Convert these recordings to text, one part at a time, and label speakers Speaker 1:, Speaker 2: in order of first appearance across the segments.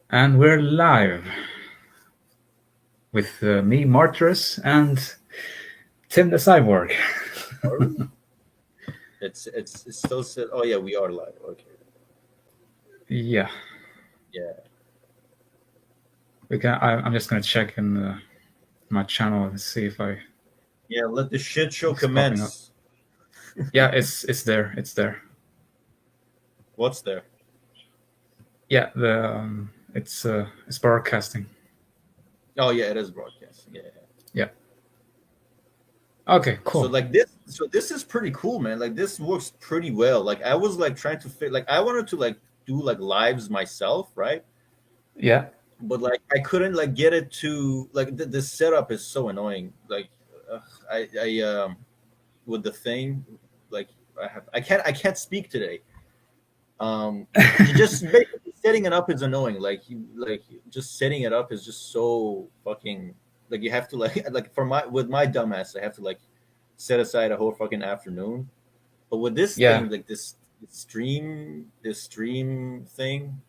Speaker 1: And we're live with me, Martyrus, and Tim the Cyborg.
Speaker 2: Are we? It's still said. Oh yeah, we are live. Okay.
Speaker 1: Yeah,
Speaker 2: Yeah.
Speaker 1: we can. I'm just gonna check in my channel and see if
Speaker 2: Yeah. Let the shit show
Speaker 1: it's popping up.
Speaker 2: commence.
Speaker 1: Yeah, it's there. It's there.
Speaker 2: What's there?
Speaker 1: Yeah, it's broadcasting.
Speaker 2: Oh yeah, it is broadcasting. Yeah.
Speaker 1: Yeah. Okay.
Speaker 2: So
Speaker 1: Cool.
Speaker 2: like this. So this is pretty cool, man. Like this works pretty well. Like I was like trying to fit. Like I wanted to like do like lives myself, right?
Speaker 1: Yeah.
Speaker 2: But like I couldn't like get it to like the setup is so annoying. Like I with the thing, like I can't speak today. You just basically setting it up is annoying. Like just setting it up is just so fucking like you have to like like for my with my dumbass I have to like set aside a whole fucking afternoon. But with this
Speaker 1: Yeah.
Speaker 2: thing, like this stream thing,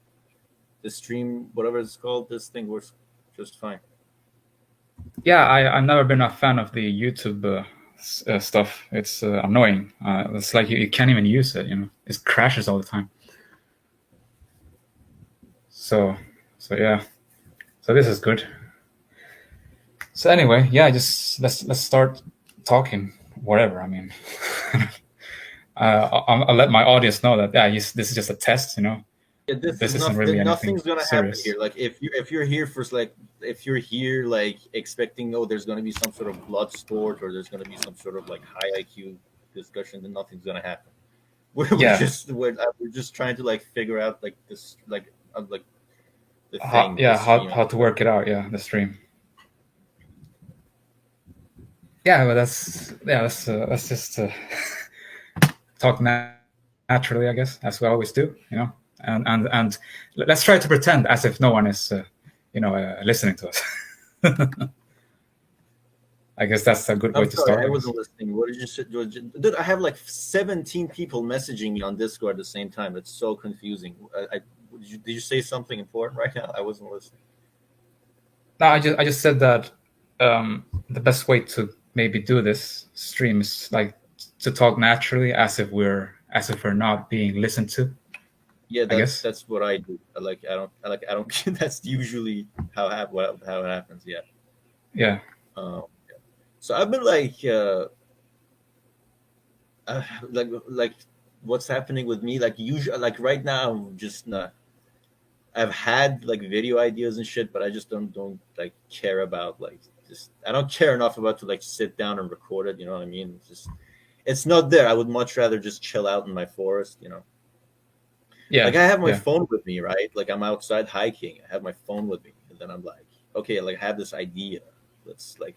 Speaker 2: this stream whatever it's called, this thing works just fine.
Speaker 1: Yeah. I've never been a fan of the YouTube stuff. It's annoying. It's like you can't even use it. It crashes all the time. So yeah. So this is good. So anyway, yeah, just let's start talking. Whatever. I mean, I'll let my audience know that this is just a test.
Speaker 2: Yeah, this
Speaker 1: This
Speaker 2: is
Speaker 1: isn't
Speaker 2: not
Speaker 1: really anything
Speaker 2: nothing's gonna happen
Speaker 1: serious.
Speaker 2: here. Like if you're here for like if you're here like expecting there's gonna be some sort of blood sport or there's gonna be some sort of like high IQ discussion, then nothing's gonna happen.
Speaker 1: Yeah,
Speaker 2: We're just trying to like figure out like this like the thing
Speaker 1: yeah,
Speaker 2: this
Speaker 1: how
Speaker 2: stream.
Speaker 1: how to work it out? Yeah, the stream. Yeah, but let's just talk naturally, I guess, as we always do. And let's try to pretend as if no one is listening to us. I guess that's a good way
Speaker 2: I'm
Speaker 1: to
Speaker 2: sorry,
Speaker 1: start,
Speaker 2: I
Speaker 1: I guess.
Speaker 2: wasn't listening. What did you say? Dude, I have like 17 people messaging me on Discord at the same time. It's so confusing. Did you say something important right now? I wasn't listening.
Speaker 1: No, I just said that the best way to maybe do this stream is like to talk naturally as if we're not being listened to,
Speaker 2: Yeah,
Speaker 1: I
Speaker 2: that's
Speaker 1: guess.
Speaker 2: that's what I do. I don't. That's usually how it happens. Yeah.
Speaker 1: Yeah.
Speaker 2: Um, so I've been like what's happening with me? Like usually, like right now, I'm just not. I've had like video ideas and shit, but I just don't like care about like just I don't care enough about to like sit down and record it. You know what I mean? It's not there. I would much rather just chill out in my forest. Like
Speaker 1: Yeah.
Speaker 2: I have my
Speaker 1: Yeah.
Speaker 2: phone with me, right? Like I'm outside hiking. I have my phone with me, and then I'm like, okay, like I have this idea. Let's like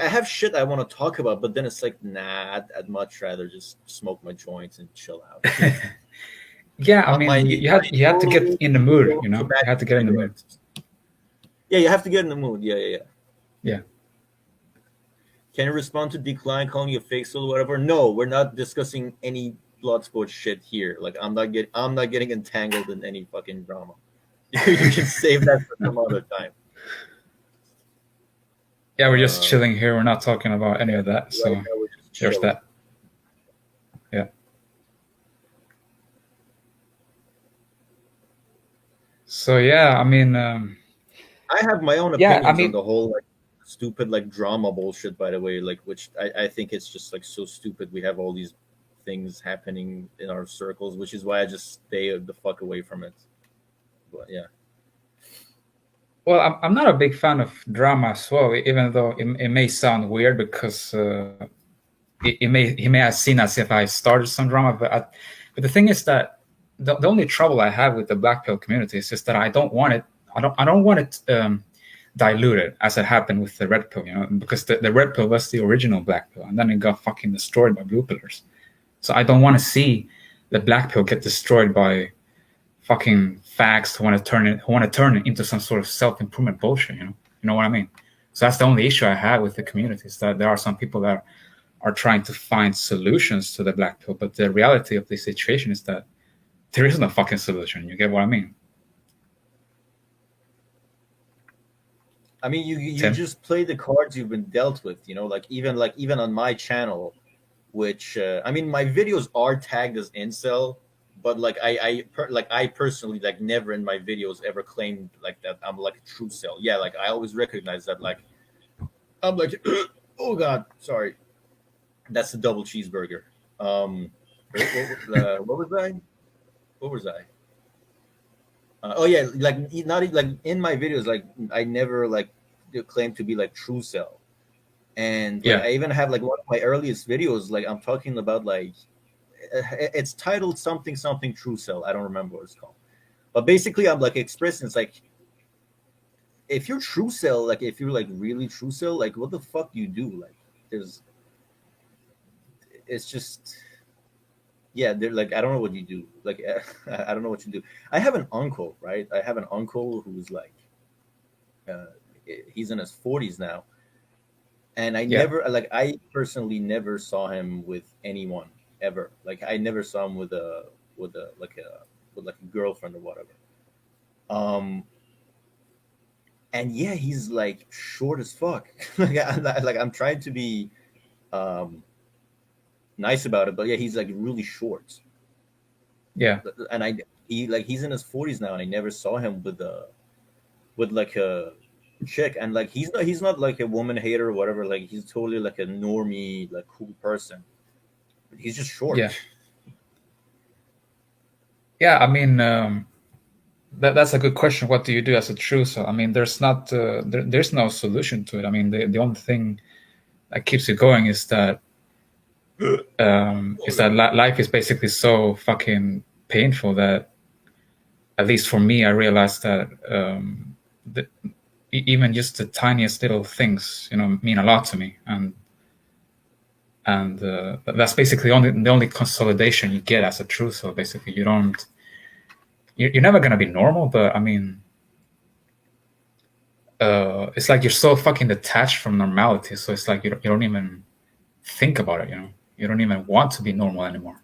Speaker 2: I have shit I want to talk about, but then it's like, nah, I'd much rather just smoke my joints and chill out.
Speaker 1: Yeah, I
Speaker 2: My
Speaker 1: mean,
Speaker 2: my,
Speaker 1: you
Speaker 2: my
Speaker 1: have to get in the mood,
Speaker 2: go to
Speaker 1: You
Speaker 2: back
Speaker 1: have to get in the mood.
Speaker 2: cigarettes. Yeah, you have to get in the mood. Yeah.
Speaker 1: Yeah.
Speaker 2: Can you respond to decline calling you a fake soul or whatever? No, we're not discussing any blood sport shit here. Like I'm not getting entangled in any fucking drama. You can save that for some other time.
Speaker 1: Yeah, we're just
Speaker 2: Uh,
Speaker 1: chilling here. We're not talking about any of that.
Speaker 2: right
Speaker 1: So
Speaker 2: now we're just
Speaker 1: there's
Speaker 2: chilling.
Speaker 1: that. Yeah. So yeah, I mean,
Speaker 2: I have my own
Speaker 1: yeah, I
Speaker 2: opinions on
Speaker 1: mean,
Speaker 2: the whole like stupid like drama bullshit. By the way, like which I think it's just like so stupid. We have all these things happening in our circles, which is why I just stay the fuck away from it. But yeah,
Speaker 1: well, I'm not a big fan of drama as well, even though it may sound weird because he may have seen as if I started some drama, but the thing is that the only trouble I have with the black pill community is just that I don't want it. I don't want it diluted as it happened with the red pill, because the red pill was the original black pill, and then it got fucking destroyed by blue pillars. So I don't want to see the black pill get destroyed by fucking fags who want to turn it into some sort of self improvement bullshit. You know what I mean? So that's the only issue I have with the community, is that there are some people that are trying to find solutions to the black pill, but the reality of the situation is that there is no fucking solution. You get what I mean?
Speaker 2: I mean, you
Speaker 1: Tim.
Speaker 2: just play the cards you've been dealt with. Like even on my channel, which I mean, my videos are tagged as incel, but like I personally like never in my videos ever claimed like that I'm like a true cell. Yeah, like I always recognize that like I'm like oh god, sorry, that's the double cheeseburger. What was I? What was I? Oh yeah, like not like in my videos, like I never like claim to be like true cell, and like
Speaker 1: Yeah,
Speaker 2: I even have like one of my earliest videos, like I'm talking about like it's titled something something true cell. I don't remember what it's called, but basically I'm like expressing it's like if you're true cell, like if you're like really true cell, like what the fuck do you do? Like there's it's just yeah, they're like I don't know what you do. Like I don't know what you do. I have an uncle, right? I have an uncle who's like uh, he's in his 40s now, and
Speaker 1: yeah,
Speaker 2: I personally never saw him with anyone ever. Like I never saw him with a like a with like a girlfriend or whatever. Um, and yeah, he's like short as fuck. Like I'm trying to be um nice about it, but yeah, he's like really short.
Speaker 1: yeah,
Speaker 2: And he's in his 40s now, and I never saw him with like a chick, and like he's not like a woman hater or whatever. Like he's totally like a normie, like cool person. He's just short.
Speaker 1: yeah, yeah. I mean, that's a good question. What do you do as a true cell? I mean, there's no solution to it. I mean, the only thing that keeps you going is that life is basically so fucking painful that at least for me, I realized that the, even just the tiniest little things, mean a lot to me, and that's basically the only consolidation you get as a truth. So basically, you're never gonna be normal, but I mean, it's like you're so fucking detached from normality. So it's like you don't even think about it. You don't even want to be normal anymore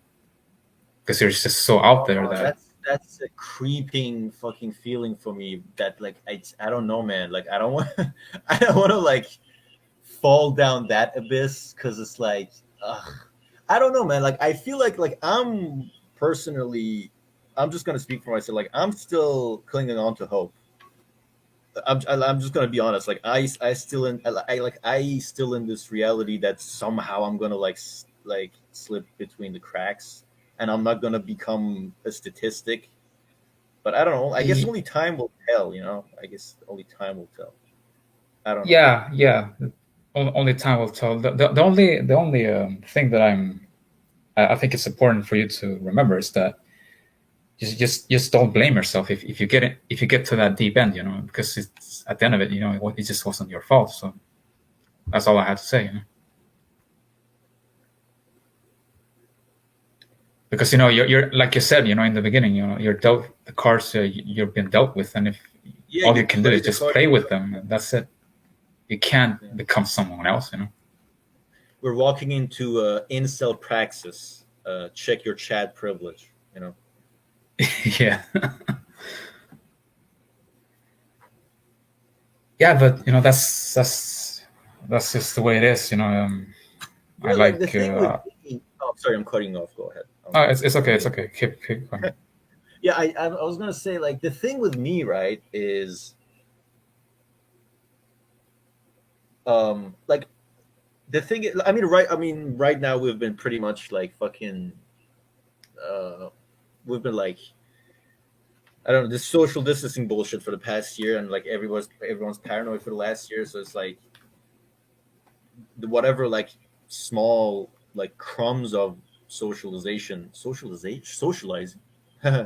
Speaker 1: because you're just so out there
Speaker 2: Oh,
Speaker 1: that
Speaker 2: that's a creeping fucking feeling for me. That like I don't know, man. Like I don't want I don't want to like fall down that abyss because it's like ugh. I don't know, man. Like I feel like I'm personally, I'm just gonna speak for myself. Like I'm still clinging on to hope. I'm just gonna be honest. Like I still in I still in this reality that somehow I'm gonna like slip between the cracks, and I'm not gonna become a statistic. But I don't know. I guess only time will tell. I guess only time will tell. I don't know.
Speaker 1: yeah, yeah. Only time will tell. The only thing that I think it's important for you to remember is that just don't blame yourself if you get to that deep end, because it's at the end of it, it just wasn't your fault. So that's all I had to say. Because you're like you said, in the beginning, you're dealt the cards you've been dealt with, and if
Speaker 2: Yeah,
Speaker 1: all
Speaker 2: you
Speaker 1: you can do
Speaker 2: play
Speaker 1: is
Speaker 2: the
Speaker 1: just
Speaker 2: card.
Speaker 1: play with them, and that's it. You can't
Speaker 2: Yeah.
Speaker 1: become someone else.
Speaker 2: We're walking into incel praxis. Check your chat privilege.
Speaker 1: Yeah. Yeah, but that's just the way it is. I
Speaker 2: Yeah, like the
Speaker 1: like.
Speaker 2: thing with being. Oh, sorry, I'm cutting you off. Go ahead.
Speaker 1: Oh, it's
Speaker 2: I
Speaker 1: okay.
Speaker 2: don't
Speaker 1: It's
Speaker 2: mean.
Speaker 1: okay. Keep going.
Speaker 2: Yeah, I was gonna say like the thing with me, right, is like the thing. I mean, right now we've been pretty much like fucking. Uh, we've been like I don't know this social distancing bullshit for the past year, and like everyone's paranoid for the last year. So it's like whatever like small like crumbs of socializing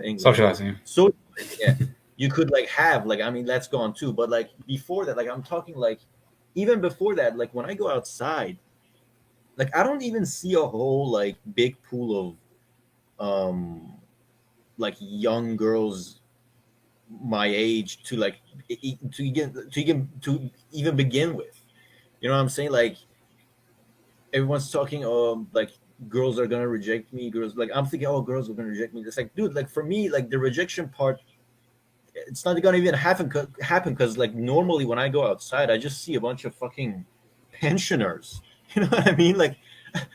Speaker 2: English,
Speaker 1: Socializing.
Speaker 2: socializing, yeah, you could like have like I mean that's gone too, but like before that, like I'm talking like even before that, like when I go outside, like I don't even see a whole like big pool of like young girls my age to like to even begin with. You know what I'm saying? Like everyone's talking, like girls are gonna reject me. Girls, like I'm thinking, oh, girls are gonna reject me. It's like, dude, like for me, like the rejection part it's not gonna even happen because like normally when I go outside, I just see a bunch of fucking pensioners. You know what I mean? Like,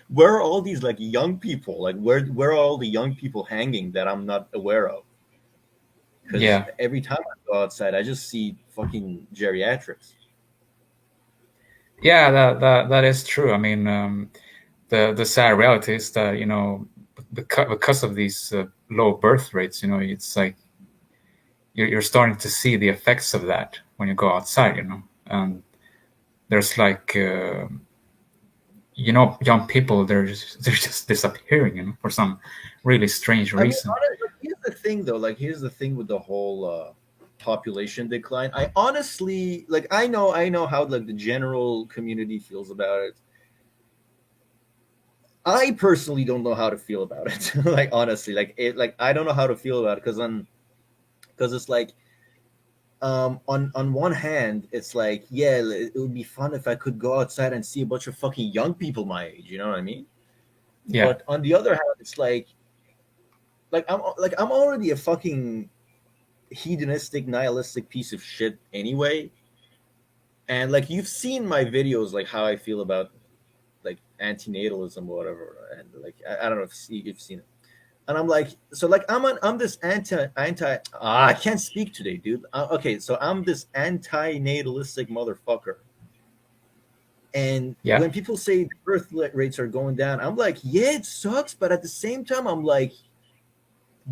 Speaker 2: where are all these like young people? Like, where are all the young people hanging that I'm not aware of? Because
Speaker 1: Yeah,
Speaker 2: every time I go outside, I just see fucking geriatrics.
Speaker 1: yeah, that is true. I mean, the sad reality is that because of these low birth rates, it's like you're starting to see the effects of that when you go outside, and there's like young people they're just disappearing, for some really strange
Speaker 2: I mean,
Speaker 1: reason.
Speaker 2: honestly, here's the thing though. Like, here's the thing with the whole population decline. I honestly like. I know how like the general community feels about it. I personally don't know how to feel about it. Like honestly, like I don't know how to feel about it because it's like on one hand it's like yeah it would be fun if I could go outside and see a bunch of fucking young people my age. You know what I mean?
Speaker 1: Yeah,
Speaker 2: But on the other hand, it's like I'm already a fucking hedonistic nihilistic piece of shit anyway, and like you've seen my videos like how I feel about like antinatalism or whatever, and like I don't know if you've seen it. And I'm like, so like I'm this anti I can't speak today, dude. Okay, so I'm this anti-natalistic motherfucker. And
Speaker 1: yeah,
Speaker 2: when people say birth rates are going down, I'm like, yeah, it sucks, but at the same time, I'm like,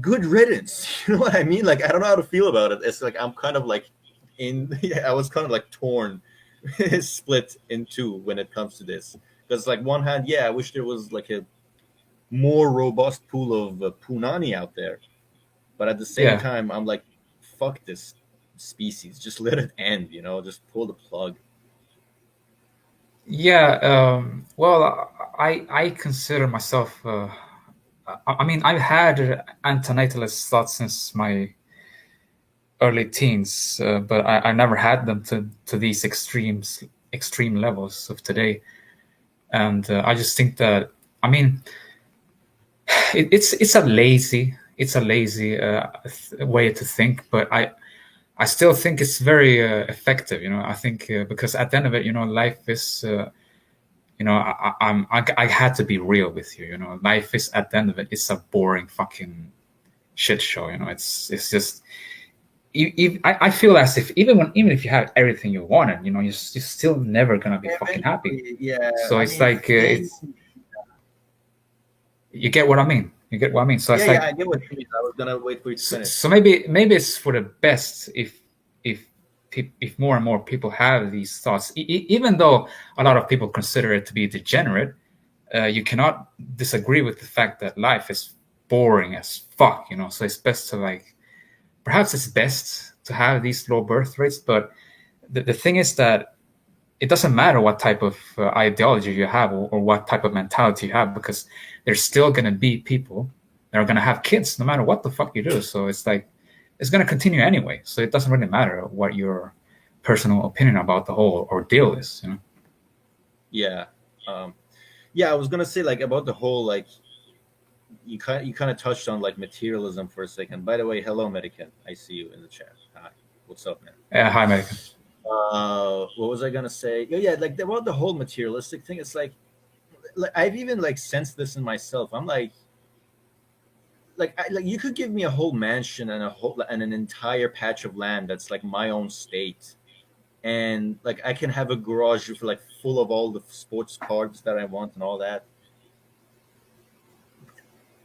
Speaker 2: good riddance. You know what I mean? Like, I don't know how to feel about it. It's like I'm kind of like yeah, I was kind of like torn, split in two when it comes to this. Because like one hand, yeah, I wish there was like a more robust pool of punani out there. But at the same
Speaker 1: yeah,
Speaker 2: time, I'm like, fuck this species. Just let it end, just pull the plug.
Speaker 1: yeah. Well, I consider myself. I mean, I've had antinatalist thoughts since my early teens, but I never had them to these extreme levels of today. And I just think that, I mean, it's a lazy way to think, but I still think it's very effective. I think because at the end of it, life is. I had to be real with you. Life is at the end of it. It's a boring fucking shit show. It's just. I feel as if even if you have everything you wanted, you're still never gonna be fucking happy.
Speaker 2: Eventually, yeah.
Speaker 1: So
Speaker 2: I
Speaker 1: it's
Speaker 2: mean,
Speaker 1: like
Speaker 2: fame.
Speaker 1: it's you get what I mean. You get what I mean. So
Speaker 2: Yeah,
Speaker 1: it's
Speaker 2: yeah. I
Speaker 1: like
Speaker 2: get what you mean. I was gonna wait for you to finish.
Speaker 1: so maybe it's for the best if if more and more people have these thoughts, even though a lot of people consider it to be degenerate. You cannot disagree with the fact that life is boring as fuck. So it's best to like perhaps it's best to have these low birth rates, but the thing is that it doesn't matter what type of ideology you have or what type of mentality you have because there's still going to be people that are going to have kids no matter what the fuck you do. So it's like it's going to continue anyway. So it doesn't really matter what your personal opinion about the whole ordeal is.
Speaker 2: Yeah. Um, yeah, I was gonna say like about the whole like you kind of touched on like materialism for a second. By the way, hello, Medican. I see you in the chat. Hi, what's up, man?
Speaker 1: Hi, American.
Speaker 2: What was I gonna say? Yeah, like about the whole materialistic thing. It's like I've even like sensed this in myself. I'm like you could give me a whole mansion and a whole and an entire patch of land that's like my own state, and like I can have a garage for like full of all the sports cars that I want and all that.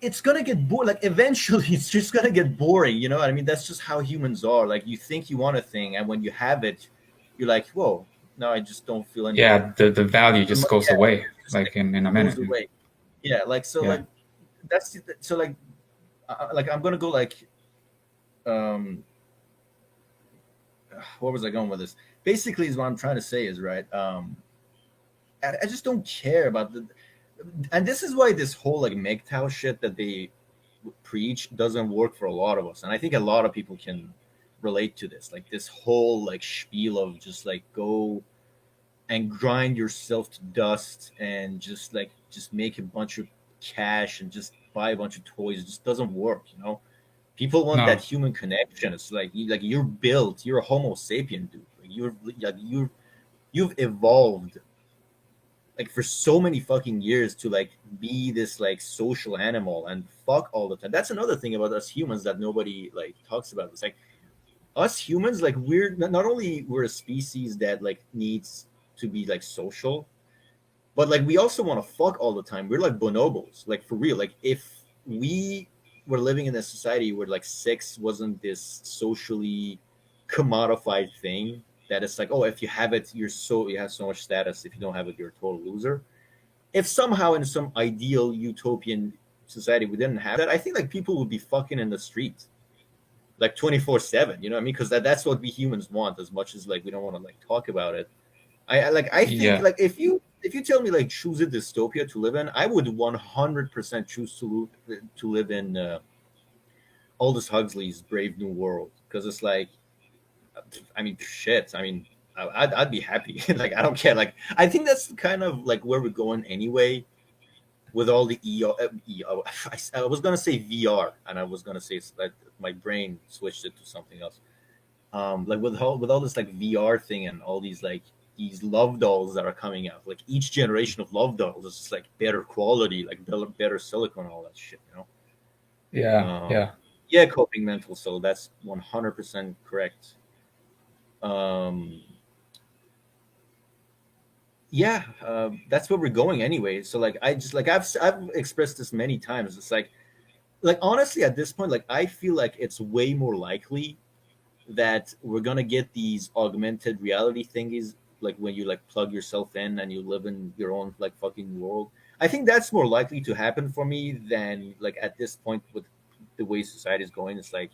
Speaker 2: It's gonna get bored. Like eventually, it's just gonna get boring. You know what I mean? That's just how humans are. Like you think you want a thing, and when you have it, you're like, "Whoa, no, I just don't feel any."
Speaker 1: Yeah, the value
Speaker 2: Yeah,
Speaker 1: just goes away
Speaker 2: just
Speaker 1: like in a
Speaker 2: goes
Speaker 1: minute.
Speaker 2: away. Yeah, like so,
Speaker 1: Yeah.
Speaker 2: like that's so like I'm gonna go um what was I going with this? Basically, is what I'm trying to say is right. I just don't care about and this is why this whole like MGTOW shit that they preach doesn't work for a lot of us, and I think a lot of people can relate to this. Like this whole like spiel of just like go and grind yourself to dust and just make a bunch of cash and just buy a bunch of toys. It just doesn't work. People want that
Speaker 1: No.
Speaker 2: human connection. It's like you're built. You're a Homo sapien, dude. You've evolved like for so many fucking years to like be this like social animal and fuck all the time. That's another thing about us humans that nobody like talks about. It's like us humans, like we're not only we're a species that like needs to be like social, but like we also want to fuck all the time. We're like bonobos, like for real. Like if we were living in a society where like sex wasn't this socially commodified thing, that it's like, oh, if you have it, you have so much status. If you don't have it, you're a total loser. If somehow in some ideal utopian society we didn't have that, I think like people would be fucking in the street like 24/7. You know what I mean? Because that's what we humans want, as much as like we don't want to like talk about it. I think
Speaker 1: Yeah.
Speaker 2: like if you tell me like choose a dystopia to live in, I would 100% choose to live in Aldous Huxley's Brave New World, because it's like, I mean, shit. I mean, I'd be happy. Like I don't care. Like I think that's kind of like where we're going anyway, with all the I was gonna say VR, and I was gonna say like my brain switched it to something else. Like with all this like VR thing and all these love dolls that are coming out, like each generation of love dolls is just like better quality, like better silicone, all that shit, you know.
Speaker 1: Yeah.
Speaker 2: um
Speaker 1: Yeah.
Speaker 2: yeah, coping mental, so that's 100% correct. um yeah, that's where we're going anyway. So like I just like I've expressed this many times. It's like honestly at this point, like I feel like it's way more likely that we're gonna get these augmented reality thingies, like when you like plug yourself in and you live in your own like fucking world. I think that's more likely to happen for me than like at this point with the way society is going. It's like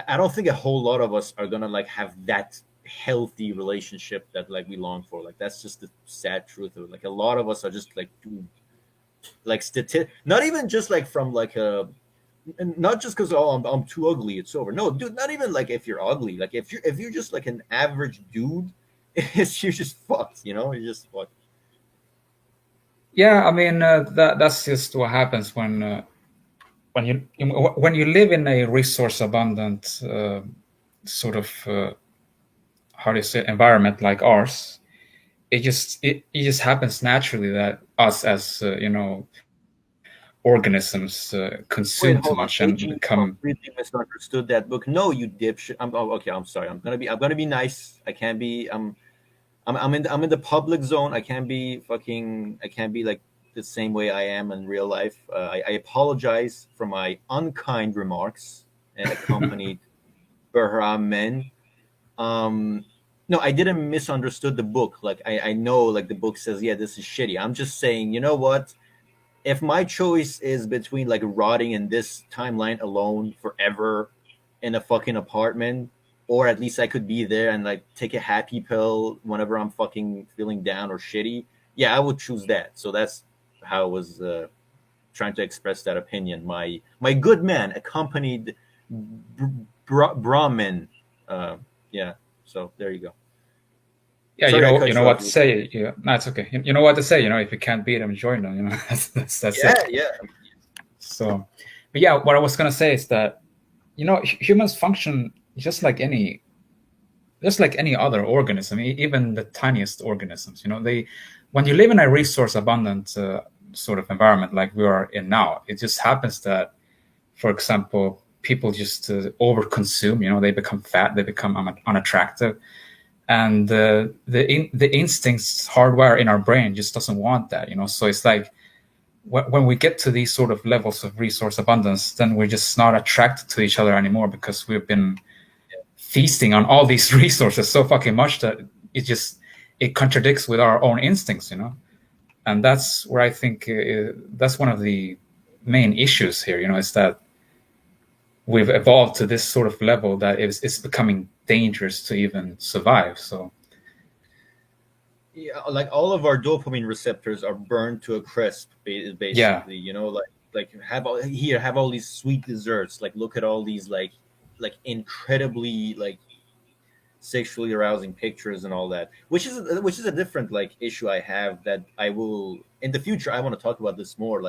Speaker 2: I don't think a whole lot of us are gonna like have that healthy relationship that like we long for. Like that's just the sad truth of it. Like a lot of us are just like doomed. Like not even just like from like a, and not just because, oh, I'm too ugly, it's over. No, dude, not even like if you're ugly. Like if you're just like an average dude, you're just fucked. You know, you're just fucked.
Speaker 1: Yeah. I mean, that's just what happens when you live in a resource abundant sort of how do you say environment like ours. It just happens naturally that us as organisms consume too
Speaker 2: Wait,
Speaker 1: much
Speaker 2: hold on.
Speaker 1: and
Speaker 2: Aging
Speaker 1: become.
Speaker 2: completely misunderstood that book. No, you dipshit. Okay. I'm sorry. I'm gonna be nice. I can't be. I'm in the public zone. I can't be like the same way I am in real life. I apologize for my unkind remarks accompanied Berhamen. Um, no, I didn't misunderstood the book. Like I know like the book says, yeah, this is shitty. I'm just saying, you know what? If my choice is between like rotting in this timeline alone forever in a fucking apartment, or at least I could be there and like take a happy pill whenever I'm fucking feeling down or shitty, yeah, I would choose that. So that's how I was trying to express that opinion. My good man accompanied Brahmin. Uh, yeah. So there you go.
Speaker 1: Yeah,
Speaker 2: Sorry, I
Speaker 1: you
Speaker 2: cut
Speaker 1: know
Speaker 2: you
Speaker 1: what
Speaker 2: off.
Speaker 1: to say. Yeah, no, it's okay. You know what to say. If you can't beat them, join them. That's
Speaker 2: Yeah,
Speaker 1: it.
Speaker 2: yeah.
Speaker 1: So, but yeah, what I was gonna say is that humans function just like any other organism, even the tiniest organisms. They when you live in a resource abundant sort of environment like we are in now, it just happens that, for example, people just overconsume. They become fat, they become unattractive, and the instincts hardware in our brain just doesn't want that. So it's like when we get to these sort of levels of resource abundance, then we're just not attracted to each other anymore because we've been feasting on all these resources so fucking much that it contradicts with our own instincts. And that's where I think that's one of the main issues here. Is that we've evolved to this sort of level that it's becoming dangerous to even survive. So
Speaker 2: Yeah, like all of our dopamine receptors are burned to a crisp,
Speaker 1: yeah,
Speaker 2: basically. Like have all these sweet desserts. Like look at all these like incredibly like sexually arousing pictures and all that. Which is a different like issue I have that I will in the future. I want to talk about this more.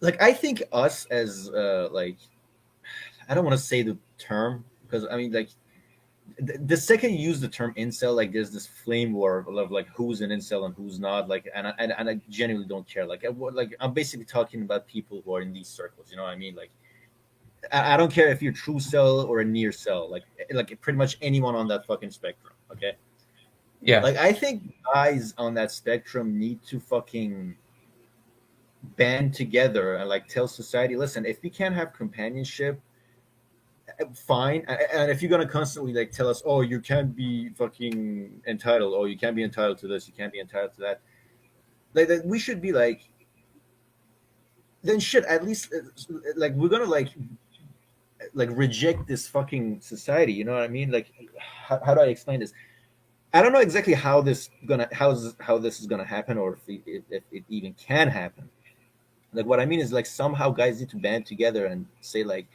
Speaker 2: like I think us as like, I don't want to say the term because I mean like the second you use the term incel, like there's this flame war of like who's an incel and who's not. Like, and I genuinely don't care. Like, like I'm basically talking about people who are in these circles. You know what I mean? Like, I don't care if you're true cell or a near cell. Like pretty much anyone on that fucking spectrum. Okay.
Speaker 1: Yeah.
Speaker 2: Like, I think guys on that spectrum need to fucking band together and like tell society, listen, if we can't have companionship, fine. And if you're gonna constantly like tell us, oh, you can't be fucking entitled, oh, you can't be entitled to this, you can't be entitled to that, like we should be like, then shit. At least like we're gonna like reject this fucking society. You know what I mean? Like, how do I explain this? I don't know exactly how this is gonna happen, or if it even can happen. Like, what I mean is like somehow guys need to band together and say like,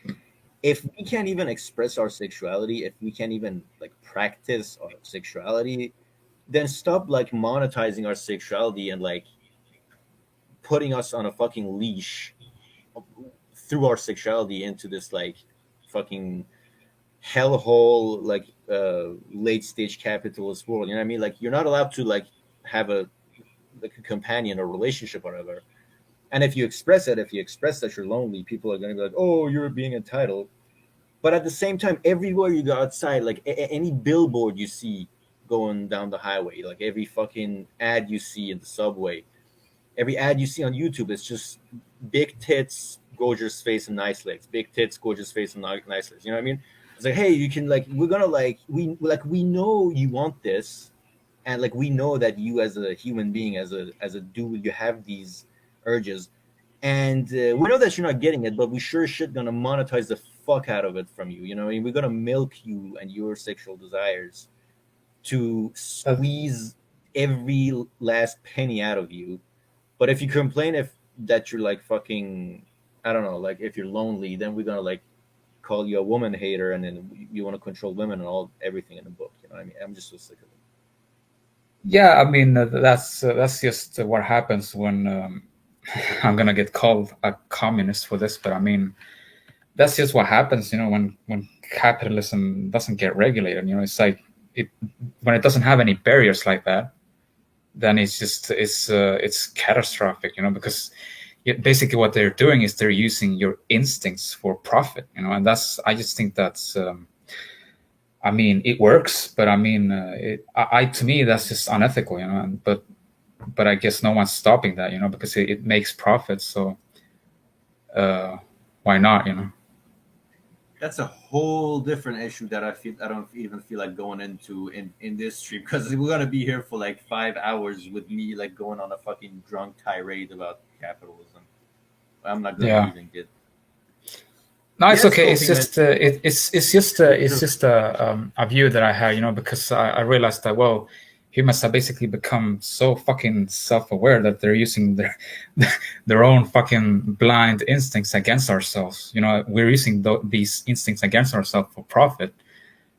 Speaker 2: if we can't even express our sexuality, if we can't even like practice our sexuality, then stop like monetizing our sexuality and like putting us on a fucking leash through our sexuality into this like fucking hellhole, like late stage capitalist world. You know what I mean? Like, you're not allowed to like have a like a companion or relationship or whatever. And if you express it, if you express that you're lonely, people are going to be like, oh, you're being entitled. But at the same time, everywhere you go outside, like any billboard you see going down the highway, like every fucking ad you see in the subway, every ad you see on YouTube, it's just big tits, gorgeous face, and nice legs. Big tits, gorgeous face, and nice legs. You know what I mean? It's like, hey, you can like, we're gonna like, we know you want this, and like we know that you as a human being, as a dude, you have these urges, and we know that you're not getting it, but we sure as shit gonna monetize the fuck out of it from you. You know what I mean? We're gonna milk you and your sexual desires to
Speaker 1: That,
Speaker 2: squeeze every last penny out of you. But if you complain if that you're like fucking, I don't know, like if you're lonely, then we're gonna like call you a woman hater, and then you want to control women and all everything in the book. You know what I mean? I'm just so sick of it.
Speaker 1: yeah, I mean that's just what happens when I'm gonna get called a communist for this, but I mean that's just what happens, when capitalism doesn't get regulated. It's like it when it doesn't have any barriers like that, then it's catastrophic. Because basically what they're doing is they're using your instincts for profit. And I just think that's. I mean, it works, but I mean, to me that's just unethical. But I guess no one's stopping that. Because it makes profit. So uh, why not?
Speaker 2: That's a whole different issue that I don't even feel like going into in this stream, because we're gonna be here for like 5 hours with me like going on a fucking drunk tirade about capitalism. I'm not gonna
Speaker 1: Yeah.
Speaker 2: even get.
Speaker 1: No, it's
Speaker 2: Yes,
Speaker 1: okay. It's
Speaker 2: coping
Speaker 1: just it's just a view that I have, because I realized that, well, humans have basically become so fucking self-aware that they're using their their own fucking blind instincts against ourselves. We're using these instincts against ourselves for profit,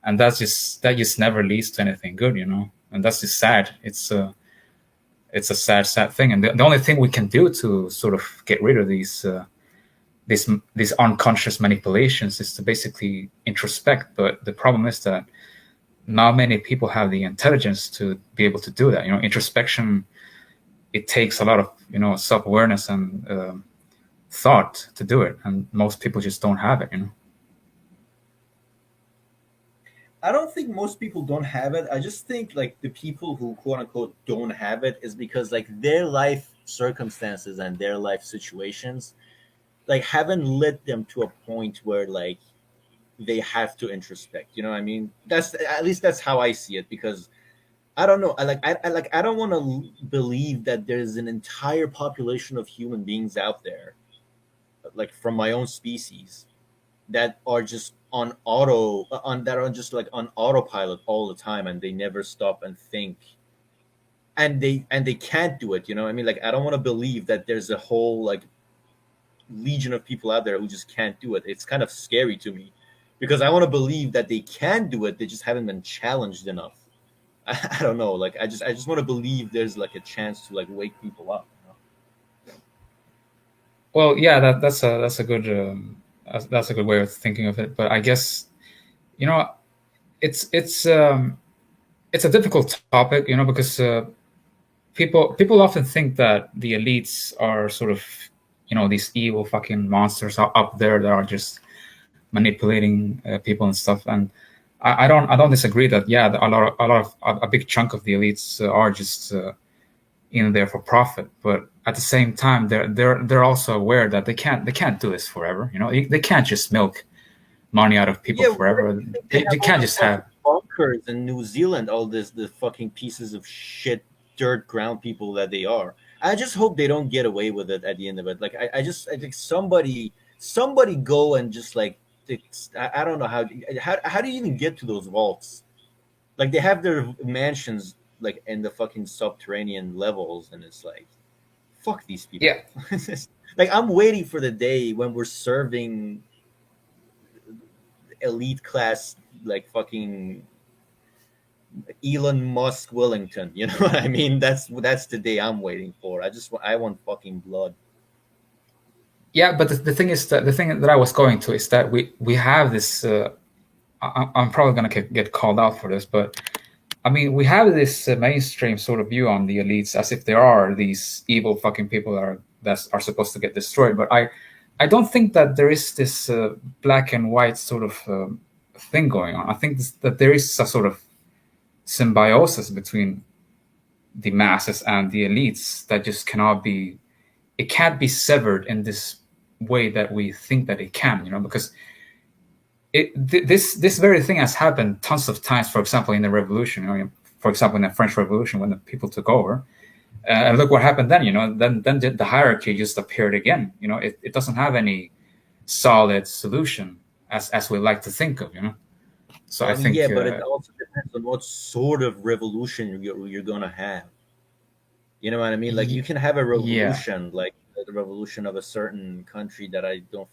Speaker 1: and that just never leads to anything good. And that's just sad. It's a sad thing, and the only thing we can do to sort of get rid of these unconscious manipulations is to basically introspect. But the problem is that not many people have the intelligence to be able to do that. Introspection, it takes a lot of self-awareness and thought to do it, and most people just don't have it.
Speaker 2: I don't think most people don't have it. I just think like the people who quote unquote don't have it is because like their life circumstances and their life situations like haven't led them to a point where like they have to introspect. You know what I mean? That's, at least that's how I see it, because I don't know. I don't want to believe that there's an entire population of human beings out there, like from my own species, that are just on auto on that are just like on autopilot all the time, and they never stop and think, and they can't do it. You know what I mean? Like, I don't want to believe that there's a whole like legion of people out there who just can't do it. It's kind of scary to me, because I want to believe that they can do it. They just haven't been challenged enough. I don't know. Like, I just want to believe there's like a chance to like wake people up.
Speaker 1: Well, yeah, that's a good that's a good way of thinking of it. But I guess you know it's it's um, it's a difficult topic, because people often think that the elites are sort of these evil fucking monsters up there that are just manipulating people and stuff. And I don't disagree that yeah, a big chunk of the elites are just in there for profit. But at the same time, they're also aware that they can't do this forever. They can't just milk money out of people
Speaker 2: Yeah, where do
Speaker 1: forever.
Speaker 2: you think they
Speaker 1: They,
Speaker 2: have
Speaker 1: they
Speaker 2: all
Speaker 1: can't
Speaker 2: the
Speaker 1: just
Speaker 2: fucking
Speaker 1: have.
Speaker 2: bunkers in New Zealand? All the fucking pieces of shit, dirt ground people that they are. I just hope they don't get away with it at the end of it. Like I think somebody go and just like I don't know how do you even get to those vaults? Like they have their mansions like in the fucking subterranean levels, and it's like fuck these
Speaker 1: Yeah,
Speaker 2: people. Like I'm waiting for the day when we're serving elite class like fucking Elon Musk Wellington. You know what I mean? That's the day I'm waiting for. I want fucking blood.
Speaker 1: yeah. But the thing is that the thing that I was going to is that we have this. I'm probably gonna get called out for this, but I mean, we have this mainstream sort of view on the elites as if there are these evil fucking people that are supposed to get destroyed. But I don't think that there is this black and white sort of thing going on. I think that there is a sort of symbiosis between the masses and the elites that just cannot be. It can't be severed in this way that we think that it can. Because this very thing has happened tons of times. For example, in the revolution, for example, in the French Revolution, when the people took over, and look what happened then. Then the hierarchy just appeared again. It doesn't have any solid solution as we like to think of. So
Speaker 2: Well,
Speaker 1: I
Speaker 2: I mean, yeah,
Speaker 1: think
Speaker 2: but it also depends on what sort of revolution you're gonna have. You know what I mean? Like you can have a
Speaker 1: yeah,
Speaker 2: revolution, like the revolution of a certain country that I don't.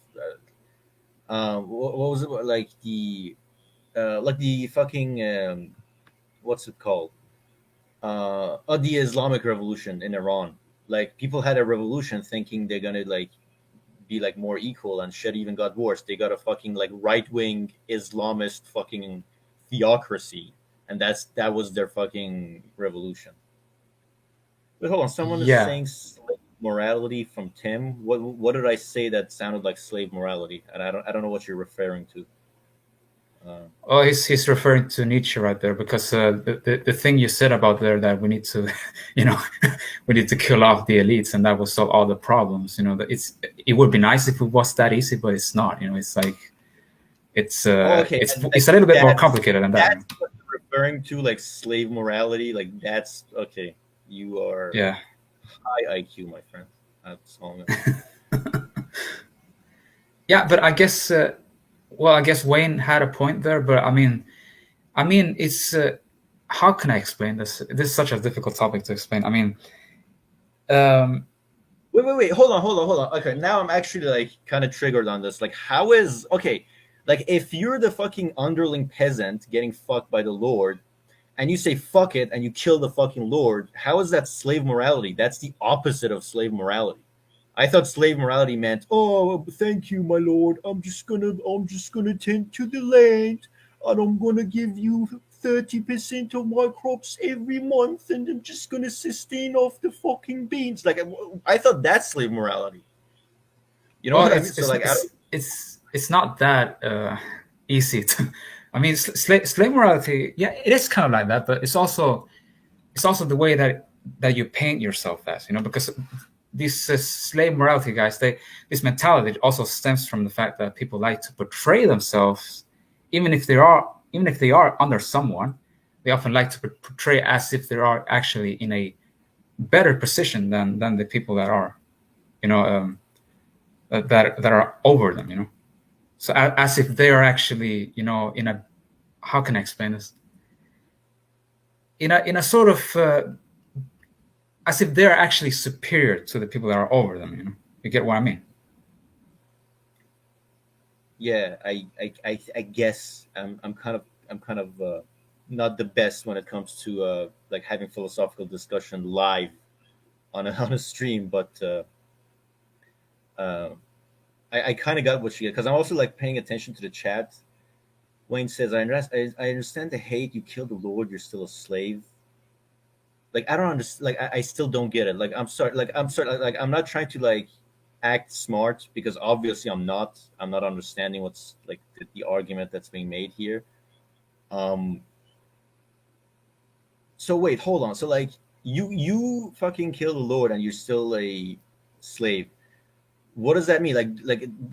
Speaker 2: What was it like the fucking what's it called? The Islamic Revolution in Iran. Like people had a revolution thinking they're gonna like be like more equal, and shit even got worse. They got a fucking like right wing Islamist fucking theocracy, and that was their fucking revolution. Wait, hold on. Someone is
Speaker 1: yeah.
Speaker 2: saying slave morality from Tim. What did I say that sounded like slave morality? And I don't know what you're referring to. Uh,
Speaker 1: Oh, he's referring to Nietzsche right there because the thing you said about there that we need to, you know, we need to kill off the elites and that will solve all the problems. That it would be nice if it was that easy, but it's not. It's like it's
Speaker 2: oh,
Speaker 1: uh
Speaker 2: okay.
Speaker 1: it's
Speaker 2: And
Speaker 1: it's
Speaker 2: like
Speaker 1: a little bit more
Speaker 2: that's
Speaker 1: complicated than that.
Speaker 2: that's what you're referring to, like slave morality. Like that's okay. You are
Speaker 1: Yeah,
Speaker 2: high IQ, my friend. That's all.
Speaker 1: yeah, but I guess well, I guess Wayne had a point there, but I mean, it's how can I explain this? This is such a difficult topic to explain. I mean, um,
Speaker 2: Wait. Hold on. Okay, now I'm actually like kind of triggered on this. Like, how is okay? Like, if you're the fucking underling peasant getting fucked by the lord, and you say fuck it and you kill the fucking lord, how is that slave morality? That's the opposite of slave morality. I thought slave morality meant, oh, thank you, my lord. I'm just gonna tend to the land, and I'm gonna give you 30% of my crops every month, and I'm just gonna sustain off the fucking beans. Like I thought that's slave morality. You know
Speaker 1: well,
Speaker 2: what I mean?
Speaker 1: it's
Speaker 2: So
Speaker 1: it's
Speaker 2: like, I
Speaker 1: it's
Speaker 2: don't.
Speaker 1: it's not that easy to. I mean, slave morality, yeah, it is kind of like that, but it's also the way that you paint yourself as, because these slave morality guys, this mentality also stems from the fact that people like to portray themselves, even if they are under someone, they often like to portray as if they are actually in a better position than the people that are, you know, that are over them, So as if they are actually, in a how can I explain this? In a sort of as if they're actually superior to the people that are over them. You get what I mean?
Speaker 2: Yeah, I guess I'm kind of not the best when it comes to like having philosophical discussion live on a on a stream, but uh, I kind of got what she, because I'm also like paying attention to the chat. Wayne says, I understand the hate. You killed the Lord. You're still a slave. Like, I don't understand. Like, I still don't get it. Like, I'm sorry. Like, I'm not trying to like act smart, because obviously I'm not. I'm not understanding what's like the argument that's being made here. Um. So wait, hold on. So like, you fucking kill the Lord and you're still a slave. What does that mean?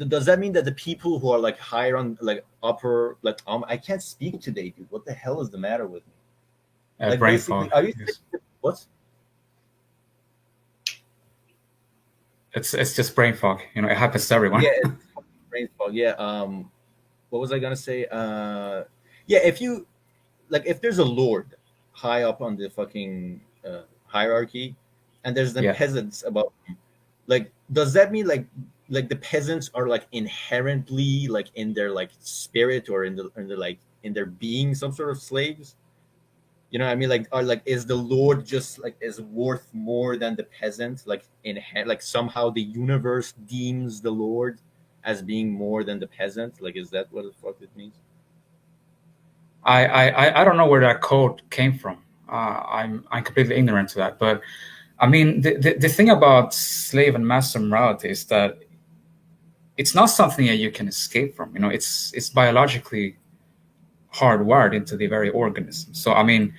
Speaker 2: Does that mean that the people who are like higher on, like upper, like I can't speak today, dude. What the hell is the matter with me? Like,
Speaker 1: Brain
Speaker 2: basically,
Speaker 1: fog.
Speaker 2: are you
Speaker 1: Yes.
Speaker 2: what?
Speaker 1: It's just brain fog. It happens to everyone.
Speaker 2: Yeah, it's brain fog. Yeah. What was I gonna say? Yeah. If you like, if there's a lord high up on the fucking hierarchy, and there's the
Speaker 1: Yeah.
Speaker 2: peasants above him, like, does that mean like the peasants are like inherently like in their like spirit, or in the like in their being some sort of slaves? You know what I mean? Like, are like, is the lord just like is worth more than the peasant? Like, like somehow the universe deems the lord as being more than the peasant? Like, is that what the fuck it means?
Speaker 1: I don't know where that code came from. I'm completely ignorant to that. But I mean, the thing about slave and master morality is that it's not something that you can escape from. It's biologically hardwired into the very organism. So I mean,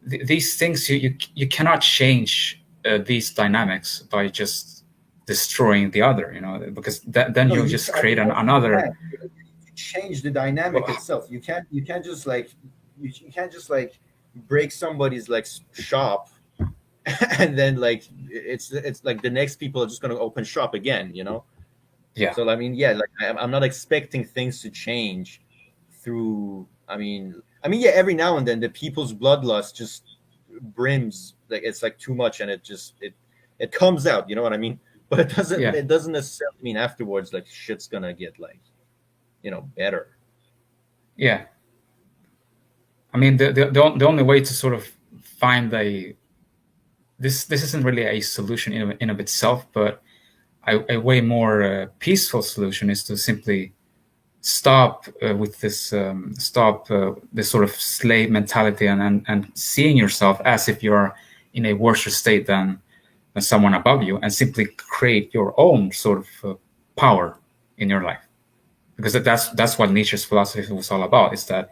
Speaker 1: these things you cannot change these dynamics by just destroying the other. Because then
Speaker 2: No,
Speaker 1: you'll
Speaker 2: you
Speaker 1: just
Speaker 2: can, of
Speaker 1: create
Speaker 2: course you
Speaker 1: another.
Speaker 2: can. You change the dynamic
Speaker 1: Well,
Speaker 2: itself. You can't just like you can't just like break somebody's like shop and then like it's like the next people are just going to open shop again, you know?
Speaker 1: yeah,
Speaker 2: So I mean, yeah, like I'm not expecting things to change through. I mean, yeah, every now and then the people's bloodlust just brims, like it's like too much, and it comes out. You know what I mean? But it doesn't.
Speaker 1: yeah,
Speaker 2: It doesn't necessarily mean afterwards like shit's gonna get like better.
Speaker 1: yeah. I mean, the only way to sort of find this isn't really a solution in of itself, but a way more peaceful solution is to simply stop this sort of slave mentality, and seeing yourself as if you're in a worse state than someone above you, and simply create your own sort of power in your life. Because that's what Nietzsche's philosophy was all about, is that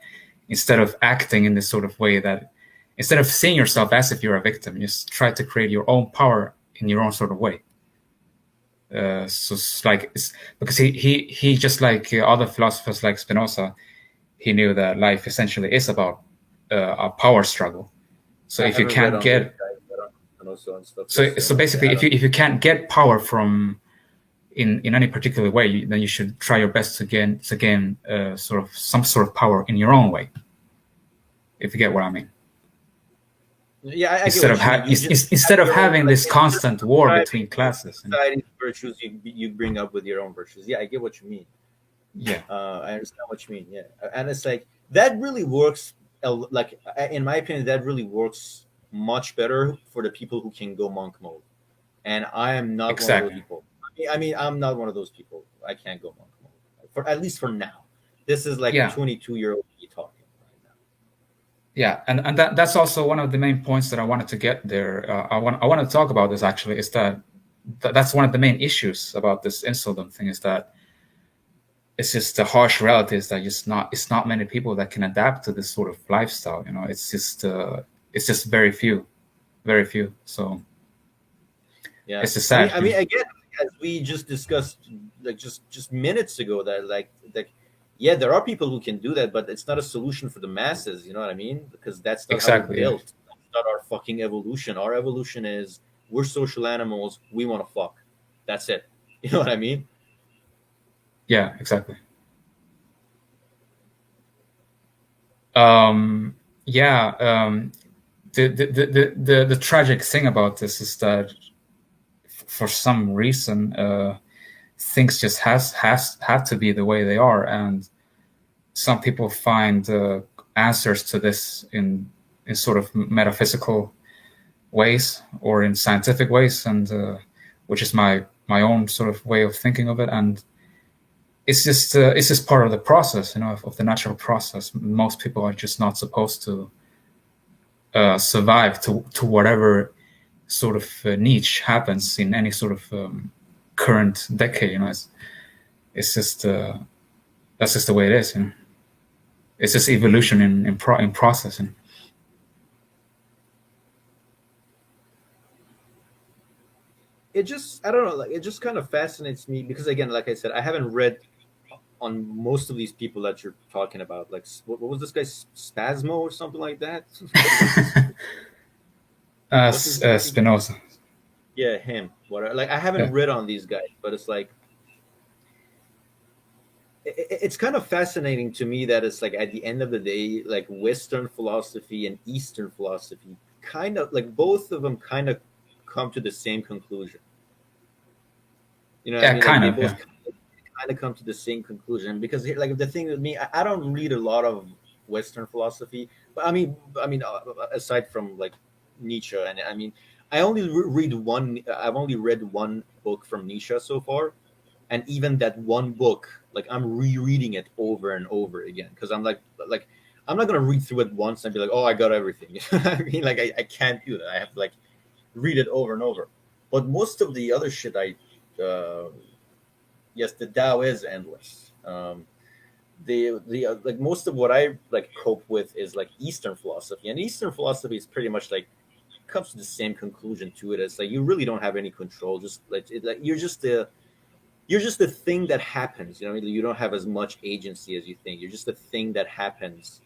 Speaker 1: instead of acting in this sort of way, that instead of seeing yourself as if you're a victim, you just try to create your own power in your own sort of way. So because he just like other philosophers like Spinoza, he knew that life essentially is about a power struggle. So
Speaker 2: I
Speaker 1: if you
Speaker 2: haven't read
Speaker 1: can't
Speaker 2: on this
Speaker 1: get
Speaker 2: guy, but and also on stuff you're
Speaker 1: so
Speaker 2: saying. Okay,
Speaker 1: basically,
Speaker 2: I
Speaker 1: if
Speaker 2: don't.
Speaker 1: you can't get power from in any particular way, then you should try your best to gain sort of some sort of power in your own way. If you get what I mean.
Speaker 2: Yeah, I get what you mean. You just have
Speaker 1: Instead of
Speaker 2: your own,
Speaker 1: having
Speaker 2: like,
Speaker 1: this
Speaker 2: instead of
Speaker 1: constant war
Speaker 2: subscribing
Speaker 1: between
Speaker 2: to
Speaker 1: classes.
Speaker 2: society's virtues, you bring up with your own virtues. Yeah, I get what you mean.
Speaker 1: Yeah,
Speaker 2: I understand what you mean. Yeah, and it's like that really works. Like, in my opinion, that really works much better for the people who can go monk mode. And I am not one of those
Speaker 1: exactly.
Speaker 2: people. I'm not one of those people. I can't go monk mode, for at least for now. This is like
Speaker 1: Yeah,
Speaker 2: 22-year-old me talking right now.
Speaker 1: yeah, and that's also one of the main points that I wanted to get there. I want to talk about this actually. Is that that's one of the main issues about this insulin thing, is that it's just the harsh reality is that it's not many people that can adapt to this sort of lifestyle. It's just very few. So
Speaker 2: Yeah,
Speaker 1: it's just
Speaker 2: I mean,
Speaker 1: sad.
Speaker 2: I mean, again, as we just discussed, like just minutes ago, that like yeah, there are people who can do that, but it's not a solution for the masses. You know what I mean? Because that's not how we're
Speaker 1: Exactly. Yeah.
Speaker 2: built. That's not our fucking evolution. Our evolution is we're social animals. We want to fuck. That's it. You know what I mean?
Speaker 1: Yeah. Exactly. Um, yeah. The tragic thing about this is that for some reason things just has have to be the way they are, and some people find answers to this in sort of metaphysical ways or in scientific ways, and which is my my own sort of way of thinking of it, and it's just part of the process, of the natural process. Most people are just not supposed to survive to whatever sort of niche happens in any sort of current decade. It's just that's just the way it is. It's just evolution in processing.
Speaker 2: It just, I don't know, like it just kind of fascinates me because, again, like I said, I haven't read on most of these people that you're talking about. Like, what was this guy, Spasmo or something like that? What's his name?
Speaker 1: Spinoza.
Speaker 2: Yeah, him. What? Like, I haven't
Speaker 1: Yeah.
Speaker 2: read on these guys, but it's like it's kind of fascinating to me that it's like at the end of the day, like Western philosophy and Eastern philosophy, kind of like both of them kind of come to the same conclusion. You know what I
Speaker 1: Yeah,
Speaker 2: mean? Like
Speaker 1: kind
Speaker 2: they
Speaker 1: of.
Speaker 2: both
Speaker 1: Yeah.
Speaker 2: kind of come to the same conclusion because, like, the thing with me, I don't read a lot of Western philosophy, but aside from like Nietzsche, and I mean, I only read one. I've only read one book from Nietzsche so far, and even that one book, like I'm rereading it over and over again because I'm like I'm not gonna read through it once and be like, oh, I got everything. You know what I mean? Like I can't do that. I have to like read it over and over. But most of the other shit, uh, yes, the Tao is endless. The like most of what I like cope with is like Eastern philosophy, and Eastern philosophy is pretty much like comes to the same conclusion to it. It's like you really don't have any control. Just like you're just the thing that happens. You know, you don't have as much agency as you think. You're just the thing that happens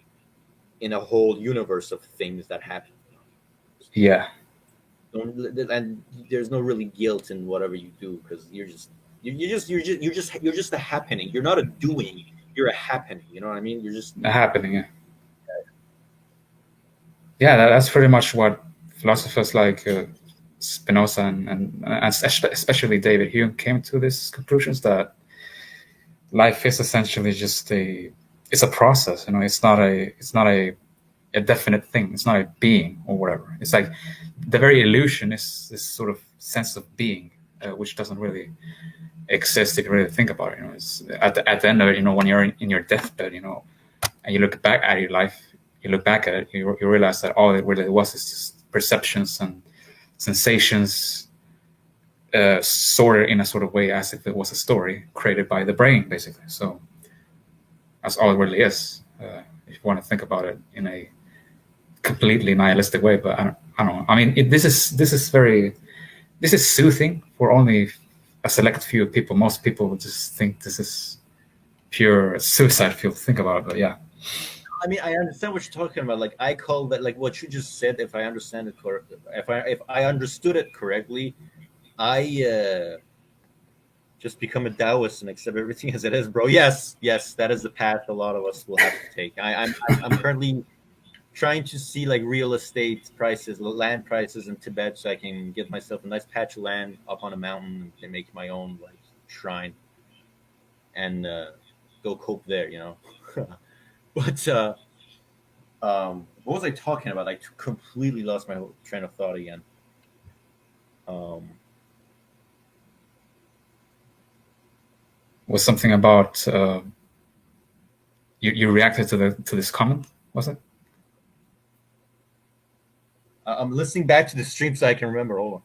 Speaker 2: in a whole universe of things that happen.
Speaker 1: Yeah.
Speaker 2: And there's no really guilt in whatever you do because you're just a happening. You're not a doing. You're a happening. You know what I mean? You're just
Speaker 1: Happening. Yeah. Yeah, that's pretty much what philosophers like Spinoza and especially David Hume came to these conclusions that life is essentially just it's a process. It's not a definite thing. It's not a being or whatever. It's like the very illusion is this sort of sense of being, which doesn't really exist if you really think about it. It's at the end of it, when you're in your deathbed, and you look back at your life, you look back at it, you realize that all it really was is just perceptions and sensations sorted in a sort of way as if it was a story created by the brain, basically. So that's all it really is, if you want to think about it in a completely nihilistic way. But I don't know. I mean, this is soothing for only a select few people. Most people would just think this is pure suicide if you think about it. But yeah.
Speaker 2: I mean, I understand what you're talking about. Like, I call that, like what you just said. If I understand it correctly, if I understood it correctly, I just become a Taoist and accept everything as it is, bro. Yes, yes, that is the path a lot of us will have to take. I'm currently trying to see like real estate prices, land prices in Tibet, so I can get myself a nice patch of land up on a mountain and make my own like shrine and go cope there. You know, but what was I talking about? I completely lost my whole train of thought again. Um,
Speaker 1: Was something about you reacted to this comment, was it?
Speaker 2: I'm listening back to the stream so I can remember. Hold on.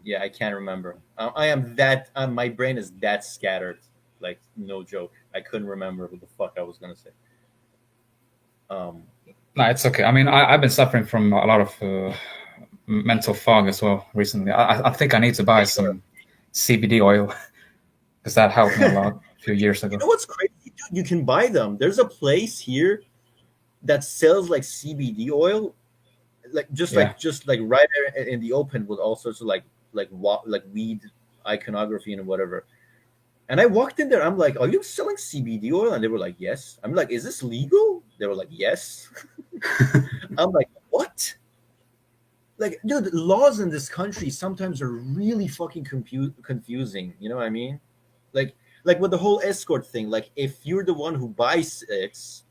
Speaker 2: Yeah, I can't remember. I am that. My brain is that scattered. Like no joke. I couldn't remember what the fuck I was gonna say. Um,
Speaker 1: No, it's okay. I mean, I've been suffering from a lot of mental fog as well recently. I think I need to buy
Speaker 2: yeah, sure.
Speaker 1: some CBD oil because that helped me a lot a few years
Speaker 2: You
Speaker 1: ago.
Speaker 2: know what's crazy, dude? You can buy them. There's a place here that sells like CBD oil, like
Speaker 1: Yeah.
Speaker 2: just like right there in the open with all sorts of like weed iconography and whatever. And I walked in there. I'm like, "Are you selling CBD oil?" And they were like, "Yes." I'm like, "Is this legal?" They were like, "Yes." I'm like, "What?" Like, dude, laws in this country sometimes are really fucking confusing. You know what I mean? Like, like with the whole escort thing, like if you're the one who buys sex,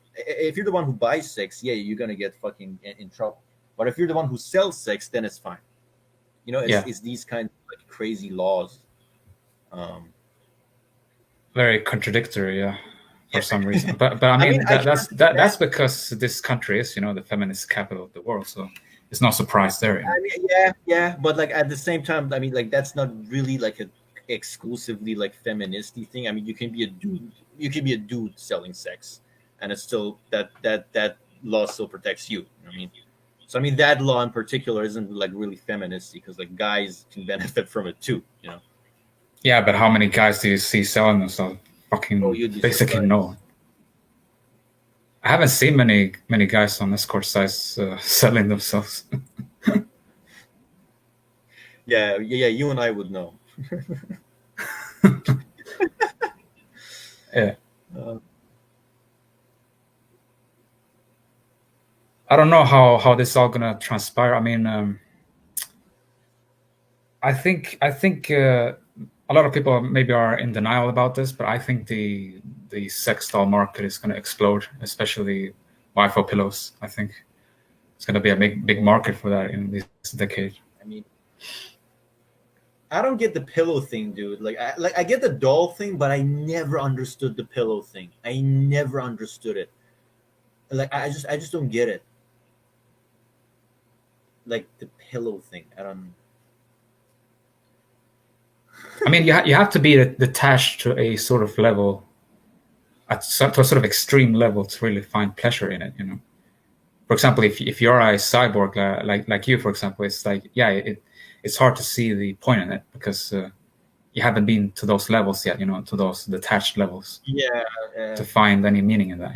Speaker 2: yeah, you're gonna get fucking in trouble. But if you're the one who sells sex, then it's fine. You know,
Speaker 1: Yeah,
Speaker 2: it's these kind of like crazy laws. Um,
Speaker 1: very contradictory. Yeah, for
Speaker 2: yeah.
Speaker 1: some reason. But I
Speaker 2: I mean,
Speaker 1: mean
Speaker 2: I can understand.
Speaker 1: that's because this country is, the feminist capital of the world. So it's no surprise there.
Speaker 2: I mean, yeah, yeah, but like at the same time, I mean, like that's not really like a exclusively like feministy thing. I mean, you can be a dude selling sex, and it's still that law still protects you. I mean, so I mean that law in particular isn't like really feminist because like guys can benefit from it too. You know,
Speaker 1: Yeah, but how many guys do you see selling themselves?
Speaker 2: oh,
Speaker 1: Fucking
Speaker 2: you'd be
Speaker 1: basically no
Speaker 2: surprised.
Speaker 1: one. I haven't seen many guys on escort sites selling themselves.
Speaker 2: Yeah, yeah, yeah. You and I would know.
Speaker 1: Yeah,
Speaker 2: Uh,
Speaker 1: I don't know how this is all gonna transpire. I mean, I think a lot of people maybe are in denial about this, but I think the sex doll market is gonna explode, especially Wi-Fi pillows. I think it's gonna be a big market for that in this decade.
Speaker 2: I mean, I don't get the pillow thing, dude. I get the doll thing, but I never understood the pillow thing. I never understood it. Like I just don't get it. Like the pillow thing. I don't.
Speaker 1: I mean, you have to be detached to a sort of level, to a sort of extreme level, to really find pleasure in it. For example, if you're a cyborg like you, for example, it's like, yeah, it's hard to see the point in it because you haven't been to those levels yet, to those detached levels
Speaker 2: Yeah.
Speaker 1: to find any meaning in that.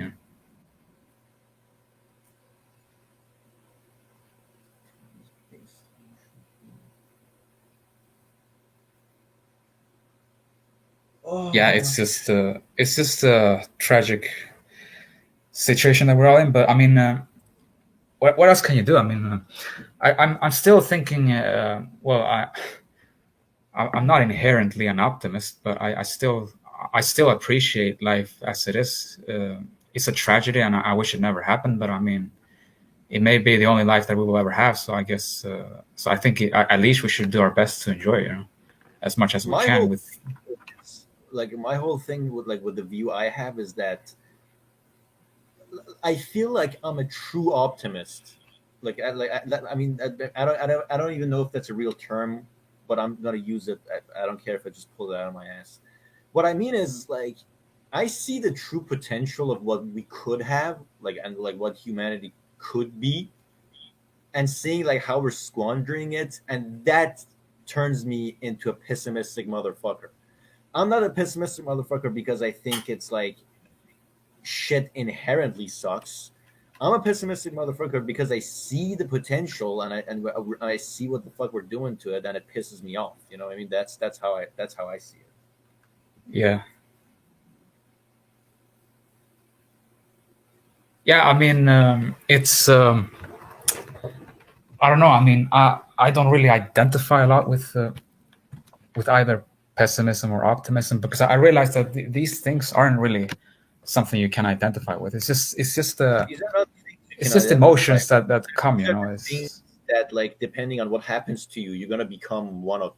Speaker 1: Yeah,
Speaker 2: Oh.
Speaker 1: it's just a tragic situation that we're all in. But I mean, what else can you do? I mean, I'm still thinking. Well, I'm not inherently an optimist, but I still appreciate life as it is. It's a tragedy, and I wish it never happened. But I mean, it may be the only life that we will ever have. So I guess, so I think at least we should do our best to enjoy it, as much as we
Speaker 2: My
Speaker 1: can.
Speaker 2: whole
Speaker 1: With
Speaker 2: like my whole thing with the view I have is that I feel like I'm a true optimist. I mean, I don't even know if that's a real term, but I'm gonna use it. I don't care if I just pull it out of my ass. What I mean is like I see the true potential of what we could have, like and like what humanity could be, and seeing like how we're squandering it, and that turns me into a pessimistic motherfucker. I'm not a pessimistic motherfucker because I think it's like shit inherently sucks. I'm a pessimistic motherfucker because I see the potential and I see what the fuck we're doing to it, and it pisses me off. You know what I mean? That's how I see it.
Speaker 1: Yeah, yeah. I mean, it's I don't know. I mean, I don't really identify a lot with either pessimism or optimism because I realize that these things aren't really something you can identify with.
Speaker 2: These are not things you
Speaker 1: It's
Speaker 2: can
Speaker 1: just
Speaker 2: identify.
Speaker 1: emotions that come.
Speaker 2: These are the things
Speaker 1: It's
Speaker 2: that, like, depending on what happens to you, you're gonna become one of.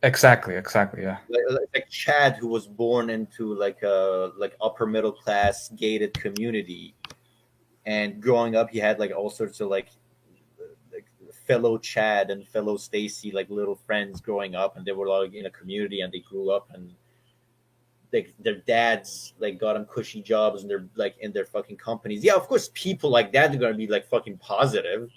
Speaker 1: exactly. Yeah,
Speaker 2: Like Chad, who was born into like a like upper middle class gated community, and growing up, he had like all sorts of like fellow Chad and fellow Stacy, like little friends growing up, and they were like in a community, and they grew up, and like their dads like got them cushy jobs, and they're like in their fucking companies. Yeah, of course, people like that are gonna be like fucking positive,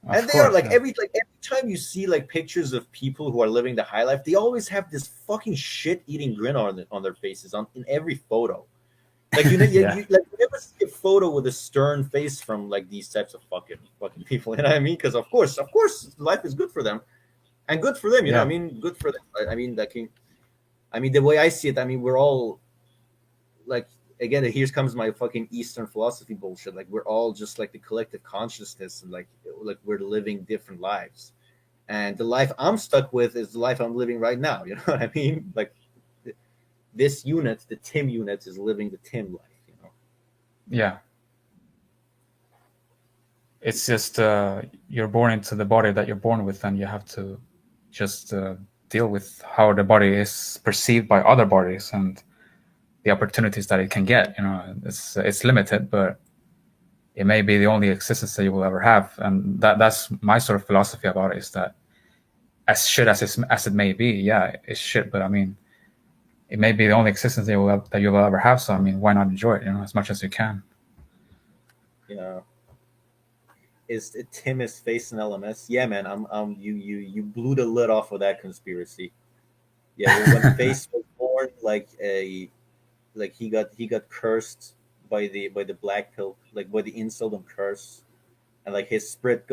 Speaker 1: of
Speaker 2: and they are
Speaker 1: course.
Speaker 2: like
Speaker 1: Yeah,
Speaker 2: every time you see like pictures of people who are living the high life, they always have this fucking shit eating grin on their faces on in every photo. Like
Speaker 1: yeah,
Speaker 2: you never see a photo with a stern face from like these types of fucking people. You know what I mean? Because of course, life is good for them and good for them. You know, what I
Speaker 1: yeah,
Speaker 2: mean, good for them. I mean, like, I mean, the way I see it, I mean, we're all like, again, here comes my fucking Eastern philosophy bullshit. Like, we're all just like the collective consciousness, and like we're living different lives. And the life I'm stuck with is the life I'm living right now. You know what I mean? Like, this unit, the Tim unit, is living the Tim life, you know.
Speaker 1: Yeah, it's just you're born into the body that you're born with, and you have to just deal with how the body is perceived by other bodies and the opportunities that it can get. You know, it's limited, but it may be the only existence that you will ever have, and that's my sort of philosophy about it. Is that as shit as it may be, yeah, it's shit, but I mean, it may be the only existence that you will ever have. So I mean, why not enjoy it? You know, as much as you can.
Speaker 2: Yeah. Is Tim is facing LMS? Yeah, man. You blew the lid off of that conspiracy. Yeah, when Face was born, like he got cursed by the black pill, like by the insult and curse, and like his spirit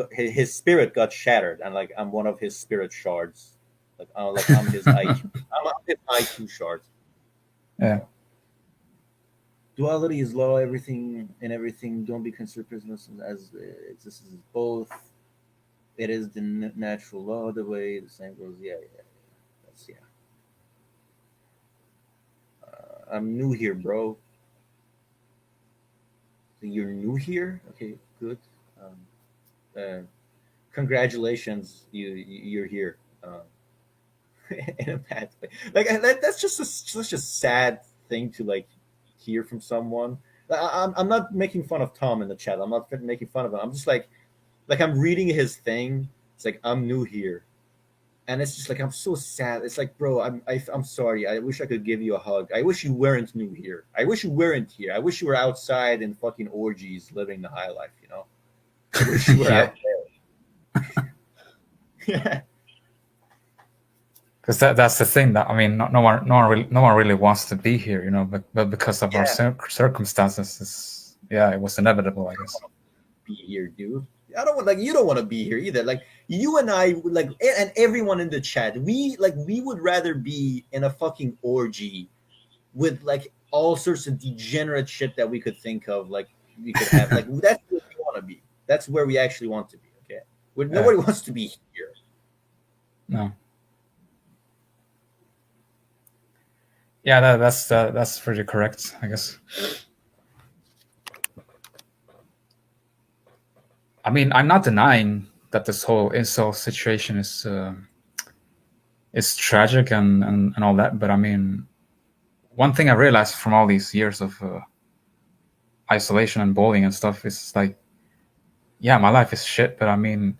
Speaker 2: got shattered, and like I'm one of his spirit shards, like I'm his IQ, I'm his IQ shard.
Speaker 1: Yeah.
Speaker 2: Duality is law. Everything. Don't be considered prisoners as existence is both. It is the natural law. The way the same goes. Yeah, yeah. That's yeah. I'm new here, bro. So you're new here. Okay, good. Um, uh, Congratulations, you're here. In a bad way. Like that's just such a sad thing to like hear from someone. I'm not making fun of Tom in the chat. I'm not making fun of him. I'm just like I'm reading his thing. It's like I'm new here, and it's just like I'm so sad. It's like, bro, I'm sorry. I wish I could give you a hug. I wish you weren't new here. I wish you weren't here. I wish you were outside in fucking orgies, living the high life. You know. I wish you were
Speaker 1: Yeah.
Speaker 2: out there. Yeah.
Speaker 1: Because that's the thing that I mean, no one really wants to be here, you know. But because of our circumstances, it was inevitable, I guess.
Speaker 2: Be here, dude. I don't want like you don't want to be here either. Like you and I, like and everyone in the chat, we would rather be in a fucking orgy with like all sorts of degenerate shit that we could think of. Like we could have. Like that's where we want to be. That's where we actually want to be. Okay, where nobody wants to be here.
Speaker 1: No. Yeah, that's pretty correct, I guess. I mean, I'm not denying that this whole incel situation is tragic and all that, but I mean, one thing I realized from all these years of isolation and bullying and stuff is like, yeah, my life is shit, but I mean,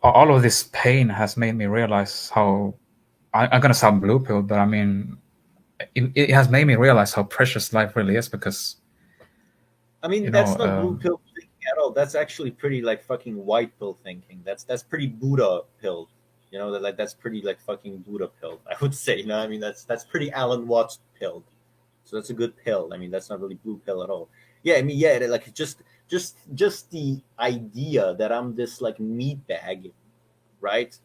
Speaker 1: all of this pain has made me realize how I'm gonna sound blue pilled, but I mean, it has made me realize how precious life really is because.
Speaker 2: I mean, that's not blue pill thinking at all. That's actually pretty like fucking white pill thinking. That's pretty Buddha pill. You know, that like that's pretty like fucking Buddha pill. I would say. No, I mean that's pretty Alan Watts pill. So that's a good pill. I mean, that's not really blue pill at all. Yeah, I mean, yeah, like just the idea that I'm this like meat bag, right?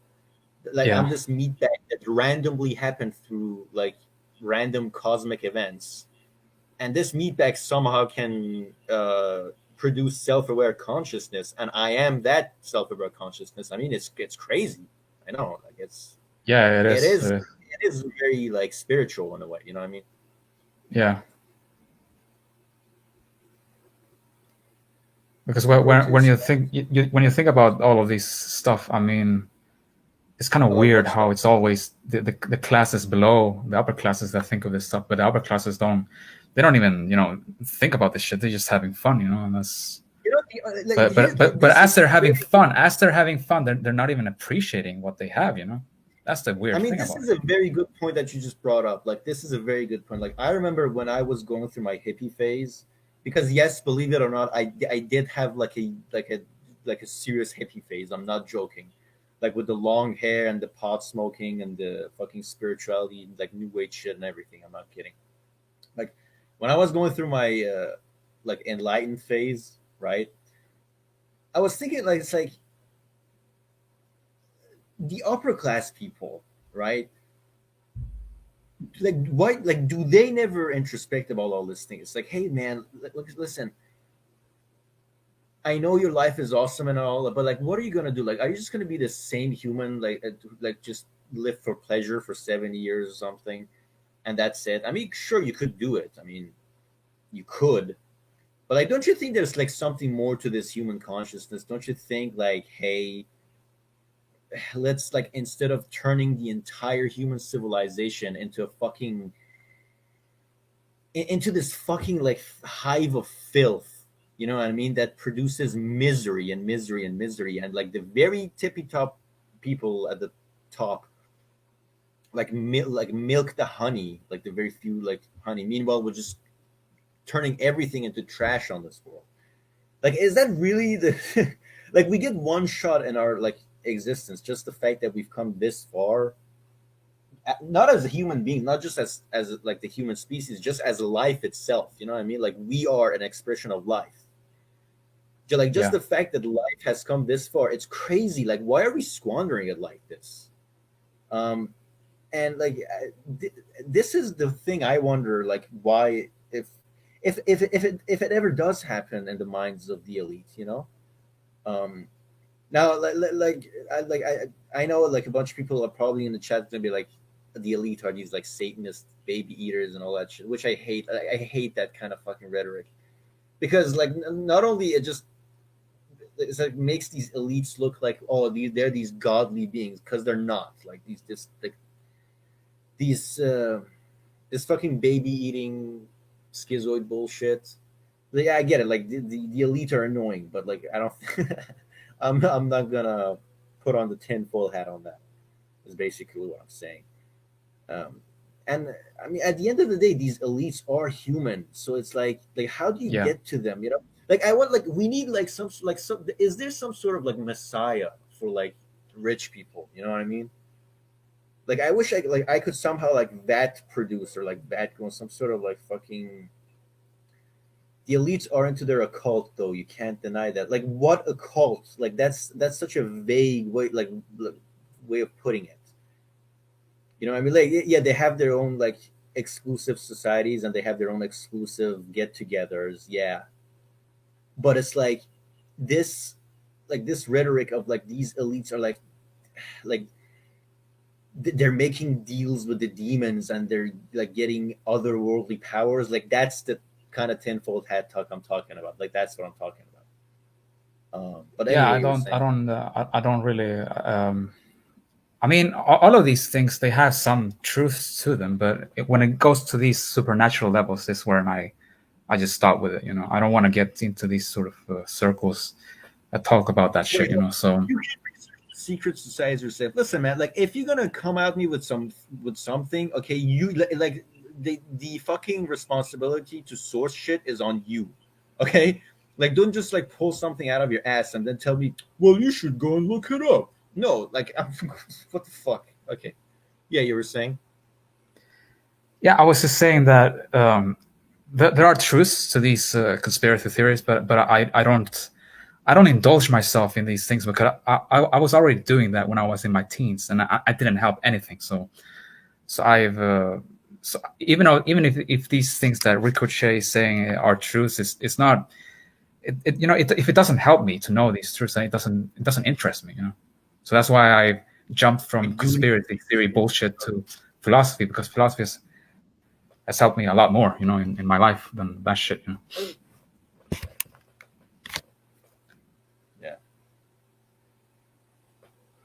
Speaker 2: Like I'm this meat bag that randomly happened through like random cosmic events, and this meat bag somehow can produce self-aware consciousness, and I am that self-aware consciousness. I mean, it's crazy. I know, like it's it is very like spiritual in a way. You know what I mean?
Speaker 1: Yeah. Because when you think when you think about all of this stuff, I mean, it's kind of weird how it's always the classes below the upper classes that think of this stuff, but the upper classes don't even think about this shit. They're just having fun, and that's. But as they're having fun, they're not even appreciating what they have. That's the weird thing.
Speaker 2: This is a very good point that you just brought up. Like, this is a very good point. Like, I remember when I was going through my hippie phase, because yes, believe it or not, I did have like a serious hippie phase. I'm not joking. Like with the long hair and the pot smoking and the fucking spirituality, like new age shit and everything. I'm not kidding. Like when I was going through my like enlightened phase, right? I was thinking like it's like the upper class people, right? Like why like do they never introspect about all these things? It's like, hey man, listen, I know your life is awesome and all, but like what are you gonna do? Like are you just gonna be the same human like just live for pleasure for 70 years or something, and that's it. I mean, sure, you could do it. I mean, you could, but like, don't you think there's like something more to this human consciousness? Don't you think like, hey, let's like, instead of turning the entire human civilization into a fucking into this fucking like hive of filth, you know what I mean, that produces misery and misery and misery, and like the very tippy top people at the top like like milk the honey, like the very few like honey, meanwhile we're just turning everything into trash on this world. Like, is that really the like, we get one shot in our like existence, just the fact that we've come this far, not as a human being, not just as like the human species, just as life itself, you know what I mean, like we are an expression of life. Like, just
Speaker 1: Yeah.
Speaker 2: the fact that life has come this far, it's crazy. Like, why are we squandering it like this? um and like, this is the thing I wonder, like, why, if it ever does happen in the minds of the elite, you know. um Now, I know like a bunch of people are probably in the chat gonna be like, the elite are these like Satanist baby eaters and all that shit, which I hate. I hate that kind of fucking rhetoric, because like, not only it just, it's like makes these elites look like, oh, they're these godly beings, because they're not. Like, these just like these this fucking baby eating schizoid bullshit. Like, yeah, I get it. Like, the elite are annoying, but like, I don't. I'm not gonna put on the tinfoil hat on that. Is basically what I'm saying. Um, and I mean, at the end of the day, these elites are human. So it's like, how do you
Speaker 1: Yeah.
Speaker 2: get to them? You know, like, I want, like, we need like some. Is there some sort of like messiah for like rich people? You know what I mean? Like, I wish I could somehow like that produce, or like that go some sort of like fucking. The elites are into their occult, though. You can't deny that. Like, what occult? Like, that's such a vague way, like way of putting it. You know what I mean? Like, yeah, they have their own like exclusive societies, and they have their own exclusive get-togethers. Yeah, but it's this, like this rhetoric of like these elites are like they're making deals with the demons, and they're like getting otherworldly powers. Like, that's the kind of tenfold hat talk I'm talking about. Like, that's what I'm talking about. But
Speaker 1: Yeah,
Speaker 2: anyway,
Speaker 1: I
Speaker 2: you were
Speaker 1: don't, I
Speaker 2: saying.
Speaker 1: don't, I don't really. I mean, all of these things they have some truth to them, but when it goes to these supernatural levels, is where I just stop with it. You know, I don't want to get into these sort of circles that talk about that
Speaker 2: Well,
Speaker 1: shit. You know, so
Speaker 2: you can research secret societies yourself. Listen, man. Like, if you're gonna come at me with something, okay, you like the fucking responsibility to source shit is on you. Okay, like, don't just like pull something out of your ass and then tell me, well, you should go and look it up. No, like, what the fuck? Okay, yeah, you were saying.
Speaker 1: yeah, I was just saying that there are truths to these conspiracy theories, but I don't indulge myself in these things because I was already doing that when I was in my teens, and I didn't help anything. So I've so even if these things that Ricochet is saying are truths, it's not. If it doesn't help me to know these truths, then it doesn't interest me. You know, so that's why I jumped from
Speaker 2: Like, doing.
Speaker 1: conspiracy theory bullshit to philosophy, because philosophy has helped me a lot more, in my life than that shit.
Speaker 2: Yeah.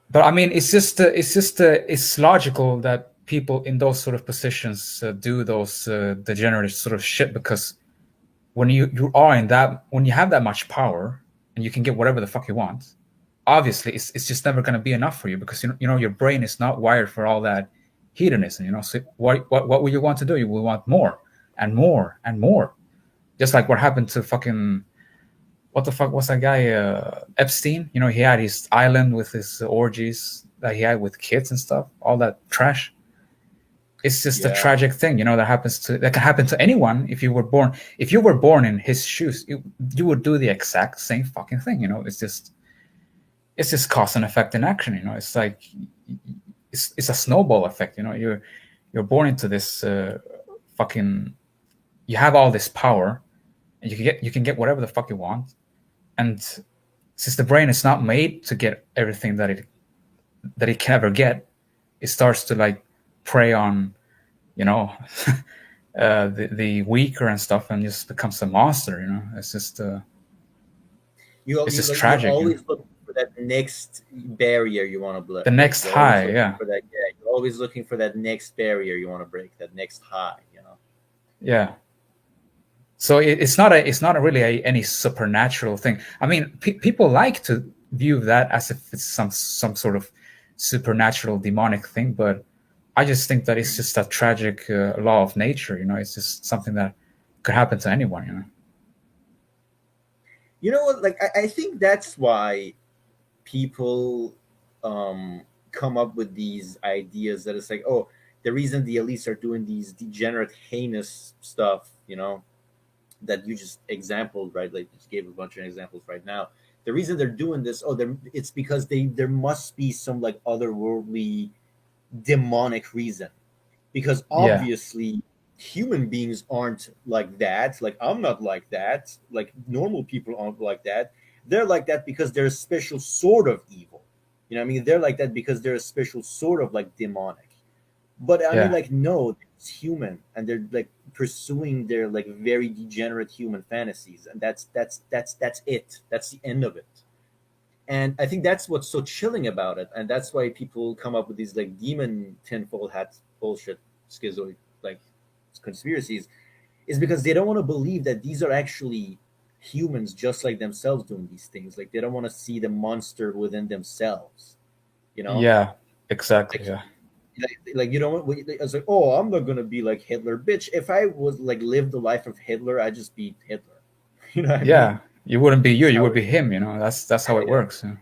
Speaker 1: But I mean, it's logical that people in those sort of positions do those degenerate sort of shit, because when you have that much power and you can get whatever the fuck you want, obviously it's just never going to be enough for you, because your brain is not wired for all that hedonism. So what will you want to do? You will want more and more and more, just like what happened to fucking, what the fuck was that guy, Epstein? He had his island with his orgies that he had with kids and stuff, all that trash. It's just a
Speaker 2: Yeah.
Speaker 1: tragic thing, that can happen to anyone. If you were born in his shoes, you would do the exact same fucking thing. It's just cause and effect in action. It's like, it's a snowball effect. You're born into this fucking. You have all this power, and you can get whatever the fuck you want. And since the brain is not made to get everything that it can ever get, it starts to like prey on, you know, the weaker and stuff, and just becomes a monster. You know, it's just
Speaker 2: you're
Speaker 1: tragic. You know?
Speaker 2: always looking for that next barrier you want to
Speaker 1: The
Speaker 2: break.
Speaker 1: next
Speaker 2: You're always
Speaker 1: high,
Speaker 2: looking
Speaker 1: yeah,
Speaker 2: for that. Yeah, you're always looking for that next barrier you want to break. That next high. You know.
Speaker 1: yeah. So it's not really any supernatural thing. I mean, people like to view that as if it's some sort of supernatural demonic thing, but I just think that it's just a tragic law of nature. You know, it's just something that could happen to anyone. You know.
Speaker 2: You know what? Like I think that's why people come up with these ideas that it's like, oh, the reason the elites are doing these degenerate, heinous stuff, that you just exampled, right? Like you just gave a bunch of examples right now. The reason they're doing this, it's because there must be some like otherworldly, demonic reason. Because
Speaker 1: Yeah,
Speaker 2: obviously human beings aren't like that. Like I'm not like that. Like normal people aren't like that. They're like that because they're a special sort of evil. You know what I mean? They're like that because they're a special sort of like demonic. But I mean,
Speaker 1: yeah,
Speaker 2: like, no, it's human, and they're like pursuing their like very degenerate human fantasies, and that's it. That's the end of it. And I think that's what's so chilling about it, and that's why people come up with these like demon tinfoil hat bullshit schizoid like conspiracies, is because they don't want to believe that these are actually humans just like themselves doing these things. Like they don't want to see the monster within themselves, you know?
Speaker 1: yeah, exactly.
Speaker 2: Like
Speaker 1: Yeah,
Speaker 2: you know what? I was like, oh, I'm not gonna be like Hitler, bitch. If I was like live the life of Hitler, I'd just be Hitler. You know what I
Speaker 1: yeah.
Speaker 2: mean?
Speaker 1: You wouldn't be you.
Speaker 2: That's
Speaker 1: You
Speaker 2: how
Speaker 1: would
Speaker 2: it.
Speaker 1: be him. You know. That's how it
Speaker 2: Yeah.
Speaker 1: works. Yeah.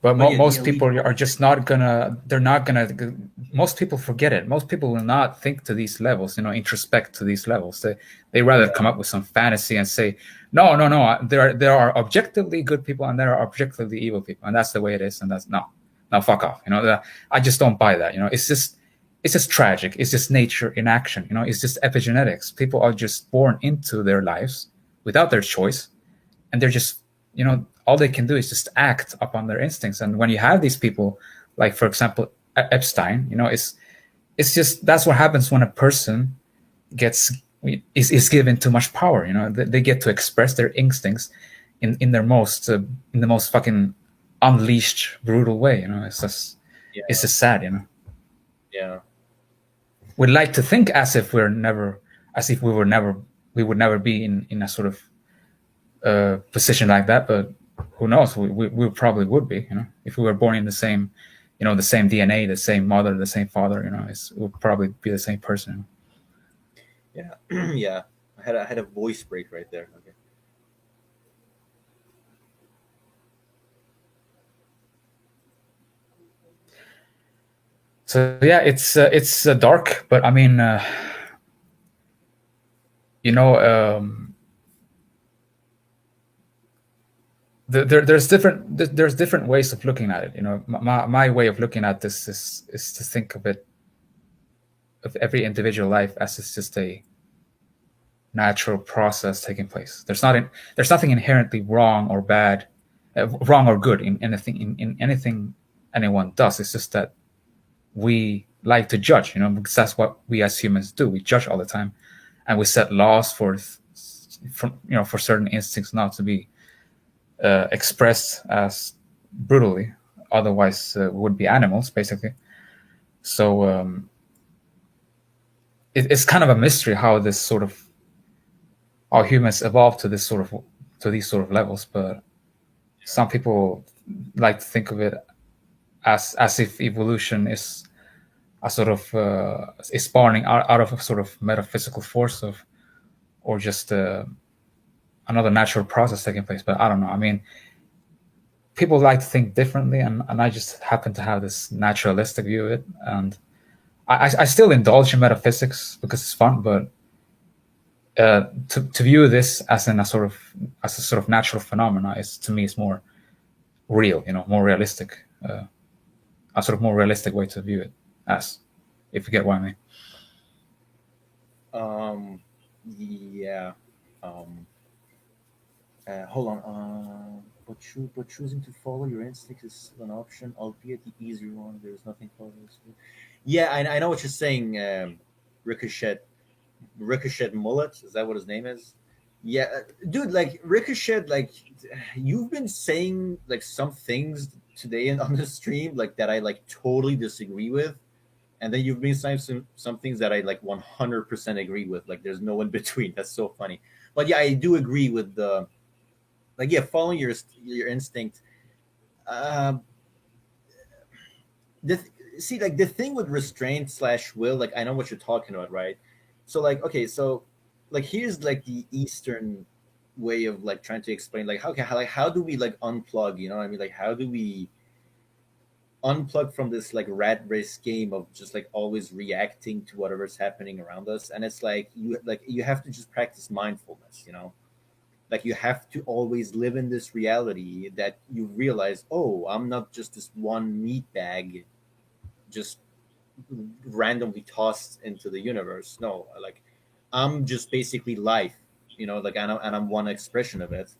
Speaker 1: But
Speaker 2: But yeah, the
Speaker 1: most
Speaker 2: elite.
Speaker 1: people are just not gonna. They're not gonna. Most people forget it. Most people will not think to these levels. You know, introspect to these levels. They rather come
Speaker 2: Yeah,
Speaker 1: up with some fantasy and say, no, no, no. There are objectively good people and there are objectively evil people, and that's the way it is. And that's no, no, fuck off. You know, I just don't buy that. You know, it's just tragic. It's just nature in action. You know, it's just epigenetics. People are just born into their lives without their choice, and they're just, all they can do is just act upon their instincts. And when you have these people, like for example Epstein, it's just that's what happens when a person gets is given too much power. They get to express their instincts in their most in the most fucking unleashed brutal way. It's just sad.
Speaker 2: yeah,
Speaker 1: We'd like to think as if we would never be in a sort of position like that, but who knows? We probably would be, if we were born in the same, the same DNA, the same mother, the same father. We'll probably be the same person.
Speaker 2: yeah, yeah. I had a voice break right there. Okay.
Speaker 1: So yeah, it's dark, but I mean, you know, there's different ways of looking at it. My way of looking at this is to think of every individual life as it's just a natural process taking place. There's nothing inherently wrong or bad, wrong or good in anything in anything anyone does. It's just that we like to judge, because that's what we as humans do. We judge all the time, and we set laws for certain instincts not to be expressed as brutally. Otherwise, we would be animals, basically. So it's kind of a mystery how humans evolved to these sort of levels. But some people like to think of it as if evolution is a sort of is spawning out of a sort of metaphysical force of, or just another natural process taking place. But I don't know. I mean, people like to think differently, and I just happen to have this naturalistic view of it. And I still indulge in metaphysics because it's fun, but to view this as a sort of natural phenomena is, to me, is more real, more realistic, a sort of more realistic way to view it as, if you get what I mean.
Speaker 2: Um, yeah. Um, Hold on. But choosing to follow your instinct is still an option, albeit the easier one. There's nothing called this. Yeah, I know what you're saying. Ricochet, Ricochet Mullet. Is that what his name is? Yeah, dude. Like Ricochet, like you've been saying like some things today on the stream, like that I like totally disagree with, and then you've been saying some things that I like 100% agree with. Like there's no in between. That's so funny. But yeah, I do agree with the like yeah, following your instinct. Um, the see like the thing with restraint slash will, like I know what you're talking about, right? So like okay, so like here's like the Eastern way of like trying to explain like how do we like unplug? You know what I mean? Like how do we unplug from this like rat race game of just like always reacting to whatever's happening around us? And it's like you have to just practice mindfulness, you know? Like you have to always live in this reality that you realize, oh, I'm not just this one meat bag just randomly tossed into the universe. No, like I'm just basically life, you know, like and I'm one expression of it.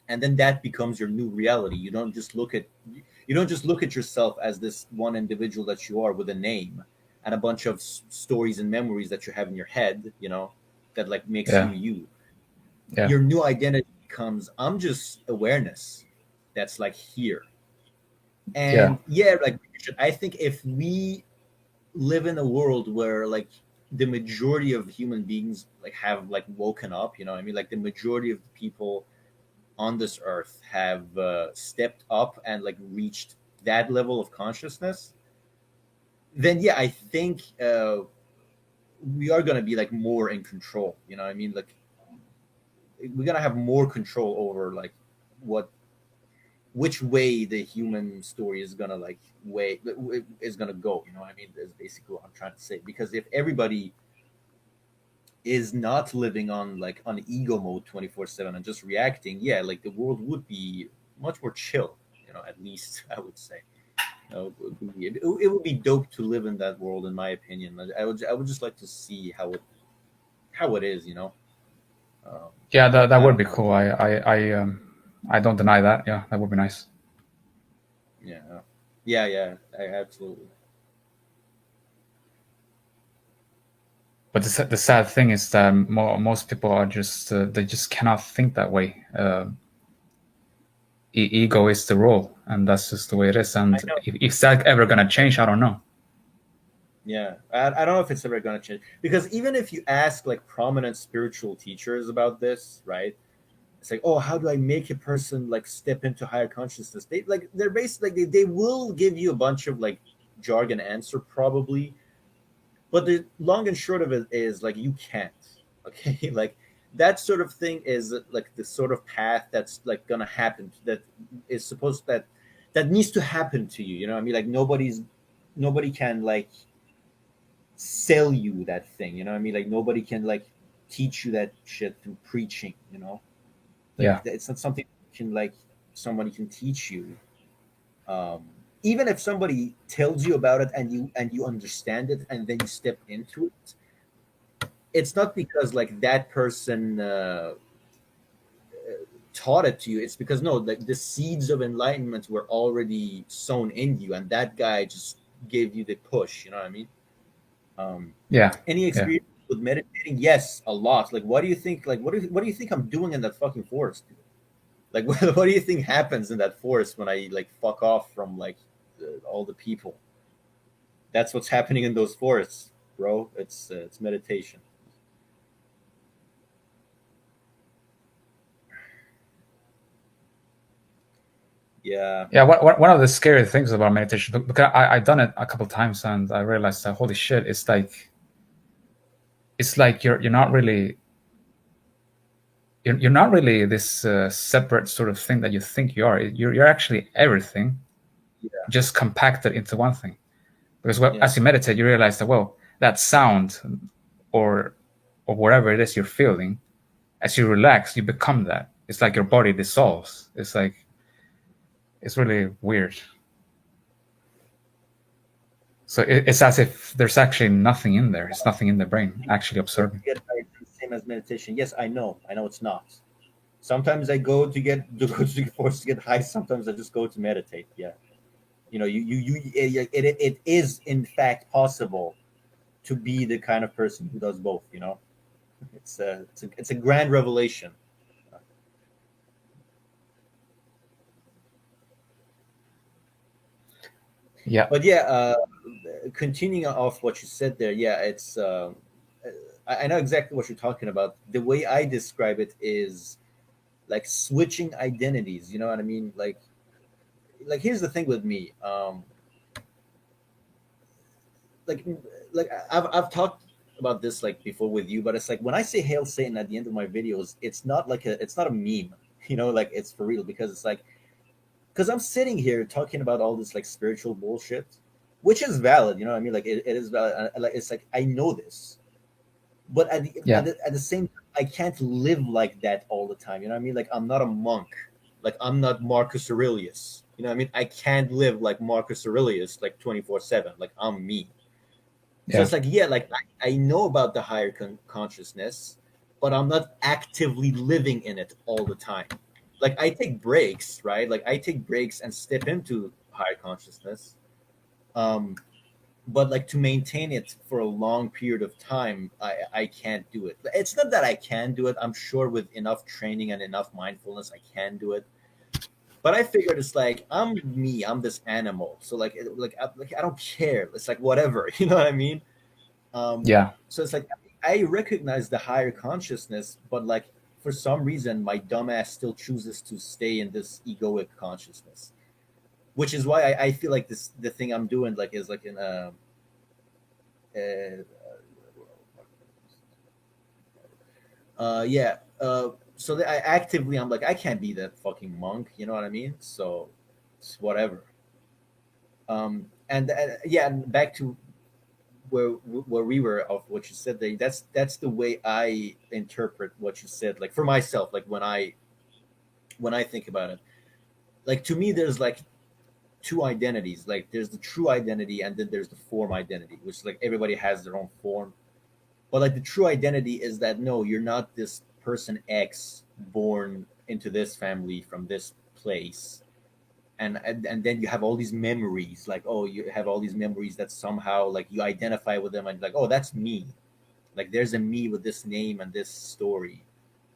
Speaker 2: And then that becomes your new reality. You don't just look at yourself as this one individual that you are with a name and a bunch of stories and memories that you have in your head, you know, that like makes you
Speaker 1: Yeah.
Speaker 2: you.
Speaker 1: Yeah.
Speaker 2: Your new identity becomes I'm just awareness that's like here.
Speaker 1: Yeah.
Speaker 2: And yeah, like I think if we live in a world where like the majority of human beings like have like woken up, you know what I mean, like the majority of the people on this earth have stepped up and like reached that level of consciousness, then yeah, I think we are going to be like more in control, you know what I mean, like we're going to have more control over like what which way the human story is gonna like way is gonna go. You know what I mean? That's basically what I'm trying to say. Because if everybody is not living on like on ego mode 24/7 and just reacting, yeah, like the world would be much more chill. You know, at least I would say. You know, it would be dope to live in that world, in my opinion. I would just like to see how it is. You know,
Speaker 1: Yeah, that
Speaker 2: I
Speaker 1: would
Speaker 2: don't
Speaker 1: be
Speaker 2: know.
Speaker 1: cool. I don't deny that. Yeah, that would be nice.
Speaker 2: Yeah, yeah, I absolutely.
Speaker 1: But the sad thing is that most people are just they just cannot think that way. Ego is the rule, and that's just the way it is.
Speaker 2: I
Speaker 1: And
Speaker 2: know.
Speaker 1: if that ever gonna change, I don't know.
Speaker 2: Yeah, I don't know if it's ever going to change because even if you ask like prominent spiritual teachers about this, right? It's like, oh, how do I make a person like step into higher consciousness? They're basically like they will give you a bunch of like jargon answer probably, but the long and short of it is like you can't. Okay, like that sort of thing is like the sort of path that's like gonna happen that is supposed that needs to happen to you. You know what I mean? Like nobody can like sell you that thing. You know what I mean? Like nobody can like teach you that shit through preaching. You know, like
Speaker 1: Yeah,
Speaker 2: it's not something can like somebody can teach you. Um, Even if somebody tells you about it and you understand it and then you step into it, it's not because like that person taught it to you. It's because no, like the seeds of enlightenment were already sown in you, and that guy just gave you the push. You know what I mean? Um,
Speaker 1: yeah,
Speaker 2: any
Speaker 1: yeah.
Speaker 2: experience with meditating? Yes, a lot. Like, what do you think? Like, what do you think I'm doing in that fucking forest? Like, what do you think happens in that forest when I like fuck off from like all the people? That's what's happening in those forests, bro. It's meditation. Yeah,
Speaker 1: Yeah, one of the scary things about meditation, because I've done it a couple of times and I realized that holy shit, it's like you're not really you're not really this separate sort of thing that you think you are. You're actually everything,
Speaker 2: yeah,
Speaker 1: just compacted into one thing. Because
Speaker 2: yeah.
Speaker 1: as you meditate, you realize that well, that sound or or whatever it is you're feeling, as you relax, you become that. It's like your body dissolves. It's like it's really weird. So it's as if there's actually nothing in there. It's nothing in the brain actually
Speaker 2: Don't
Speaker 1: observing.
Speaker 2: get by the same as meditation. Yes, I know. I know it's not. Sometimes I go to get to go to forced to get high. Sometimes I just go to meditate. Yeah, it is in fact possible to be the kind of person who does both. It's a grand revelation.
Speaker 1: Yeah.
Speaker 2: But yeah, continuing off what you said there, yeah, it's I know exactly what you're talking about. The way I describe it is like switching identities. You know what I mean? Like here's the thing with me. Like I've talked about this like before with you, but it's like when I say "Hail Satan" at the end of my videos, it's not a meme. Like it's for real because it's like because I'm sitting here talking about all this like spiritual bullshit, which is valid. You know what I mean? Like it is valid. Like it's like I know this, but
Speaker 1: Yeah.
Speaker 2: at the same time, I can't live like that all the time. You know what I mean? Like I'm not a monk. Like I'm not Marcus Aurelius. You know what I mean? I can't live like Marcus Aurelius like 24/7. Like I'm me. So
Speaker 1: Yeah.
Speaker 2: it's like yeah, like I know about the higher consciousness, but I'm not actively living in it all the time. Like I take breaks, right? Like I take breaks and step into higher consciousness. Um, but like to maintain it for a long period of time, I can't do it. It's not that I can do it. I'm sure with enough training and enough mindfulness, I can do it. But I figured it's like I'm me. I'm this animal. So like I don't care. It's like whatever. You know what I mean?
Speaker 1: Yeah.
Speaker 2: So it's like I recognize the higher consciousness, but like for some reason, my dumbass still chooses to stay in this egoic consciousness, which is why I feel like the thing I'm doing like is like in uh, yeah. So I actively I'm like I can't be that fucking monk. You know what I mean? So it's whatever. And yeah, and back to where we were of what you said there. That's the way I interpret what you said. Like for myself, like when I think about it, like to me, there's like two identities. Like there's the true identity, and then there's the form identity, which like everybody has their own form. But like the true identity is that no, you're not this person X born into this family from this place. And then you have all these memories like oh you have all these memories that somehow like you identify with them and like oh that's me, like there's a me with this name and this story.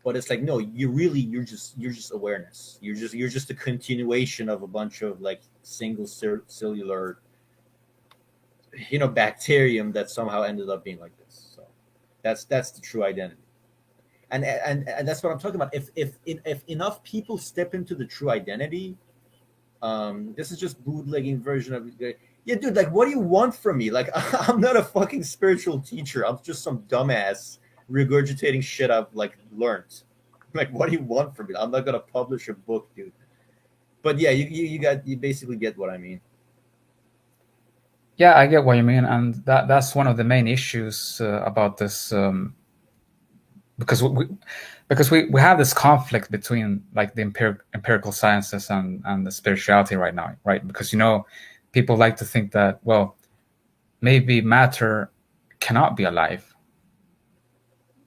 Speaker 2: But it's like no, you're just awareness. You're just a continuation of a bunch of like single cellular bacterium that somehow ended up being like this. So that's the true identity. And that's what I'm talking about. If enough people step into the true identity, this is just bootlegging version of yeah, dude. Like, what do you want from me? Like, I'm not a fucking spiritual teacher. I'm just some dumbass regurgitating shit I've like learned. Like, what do you want from me? I'm not gonna publish a book, dude. But yeah, you basically get what I mean.
Speaker 1: Yeah, I get what you mean, and that's one of the main issues about this, because we have this conflict between like the empirical sciences and the spirituality right now, right? Because people like to think that, well, maybe matter cannot be alive.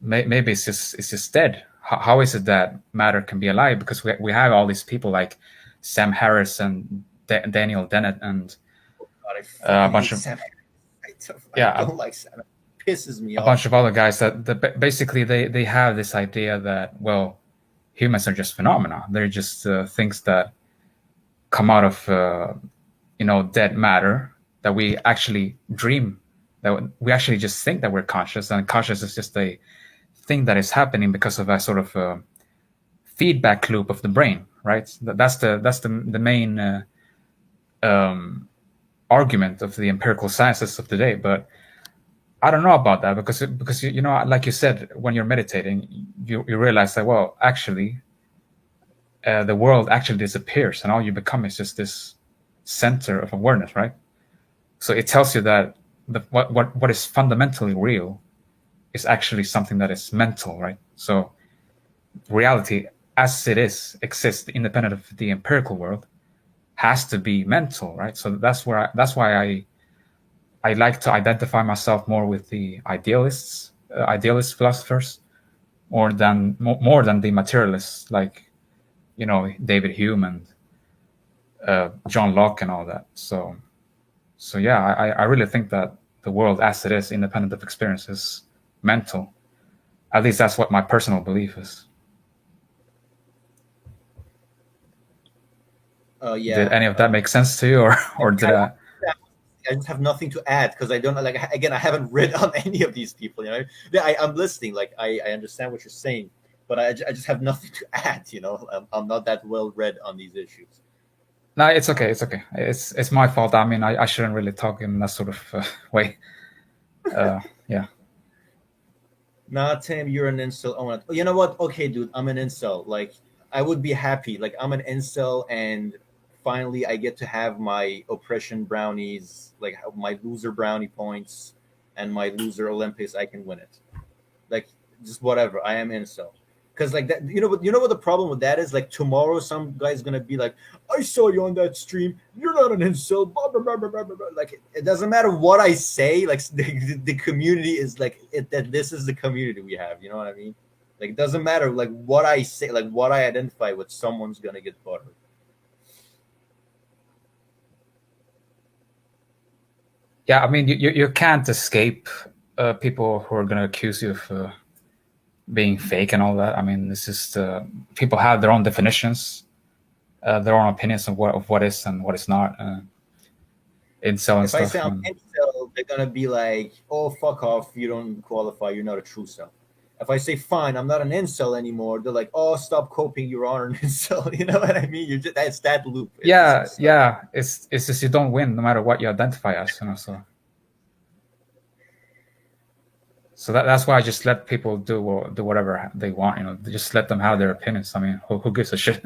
Speaker 1: Maybe it's just dead. How is it that matter can be alive? Because we have all these people like Sam Harris and Daniel Dennett and
Speaker 2: God, I
Speaker 1: a
Speaker 2: fucking
Speaker 1: bunch
Speaker 2: hate
Speaker 1: of
Speaker 2: Sam. I
Speaker 1: yeah
Speaker 2: don't like Sam. It pisses me
Speaker 1: a
Speaker 2: off.
Speaker 1: bunch of other guys that basically they have this idea that, well, humans are just phenomena. They're just things that come out of dead matter, that we actually dream, that we actually just think that we're conscious, and conscious is just a thing that is happening because of a sort of feedback loop of the brain, right? That's the main argument of the empirical sciences of today. But I don't know about that, because like you said, when you're meditating, you realize that, well, actually, the world actually disappears, and all you become is just this center of awareness, right? So it tells you that what is fundamentally real is actually something that is mental, right? So reality, as it exists independent of the empirical world, has to be mental, right? So that's why I like to identify myself more with the idealist philosophers, more than the materialists like David Hume and John Locke and all that. So yeah, I really think that the world as it is, independent of experience, is mental. At least that's what my personal belief is. Did
Speaker 2: Yeah.
Speaker 1: any of that make sense to you, or did I?
Speaker 2: I just have nothing to add because I don't like. Again, I haven't read on any of these people. I'm listening. Like I understand what you're saying, but I just have nothing to add. I'm not that well read on these issues.
Speaker 1: No, it's okay. It's okay. It's my fault. I mean, I shouldn't really talk in that sort of way. Yeah.
Speaker 2: Nah, Tim, you're an incel. Oh, you know what? Okay, dude, I'm an incel. Like, I would be happy. Like, I'm an incel, and finally, I get to have my oppression brownies, like my loser brownie points, and my loser Olympics. I can win it. Like, just whatever. I am incel. Because like that, you know what the problem with that is. Like tomorrow, some guy's gonna be like, "I saw you on that stream. You're not an incel." Blah, blah, blah, blah, blah, blah. Like it doesn't matter what I say. Like the community is like that. This is the community we have. You know what I mean? Like it doesn't matter like what I say, like what I identify with. Someone's gonna get buttered.
Speaker 1: Yeah, I mean, you can't escape people who are going to accuse you of being fake and all that. I mean, it's just people have their own definitions, their own opinions of what is and what is not, incel and
Speaker 2: If I say
Speaker 1: stuff.
Speaker 2: I'm
Speaker 1: And
Speaker 2: incel, they're gonna be like, "Oh, fuck off! You don't qualify. You're not a true self." If I say, "Fine, I'm not an incel anymore," they're like, "Oh, stop coping. You are an incel." You know what I mean? That's that loop. It's
Speaker 1: yeah,
Speaker 2: just
Speaker 1: yeah, it's just you don't win no matter what you identify as. So that's why I just let people do whatever they want. Just let them have their opinions. I mean, who gives a shit?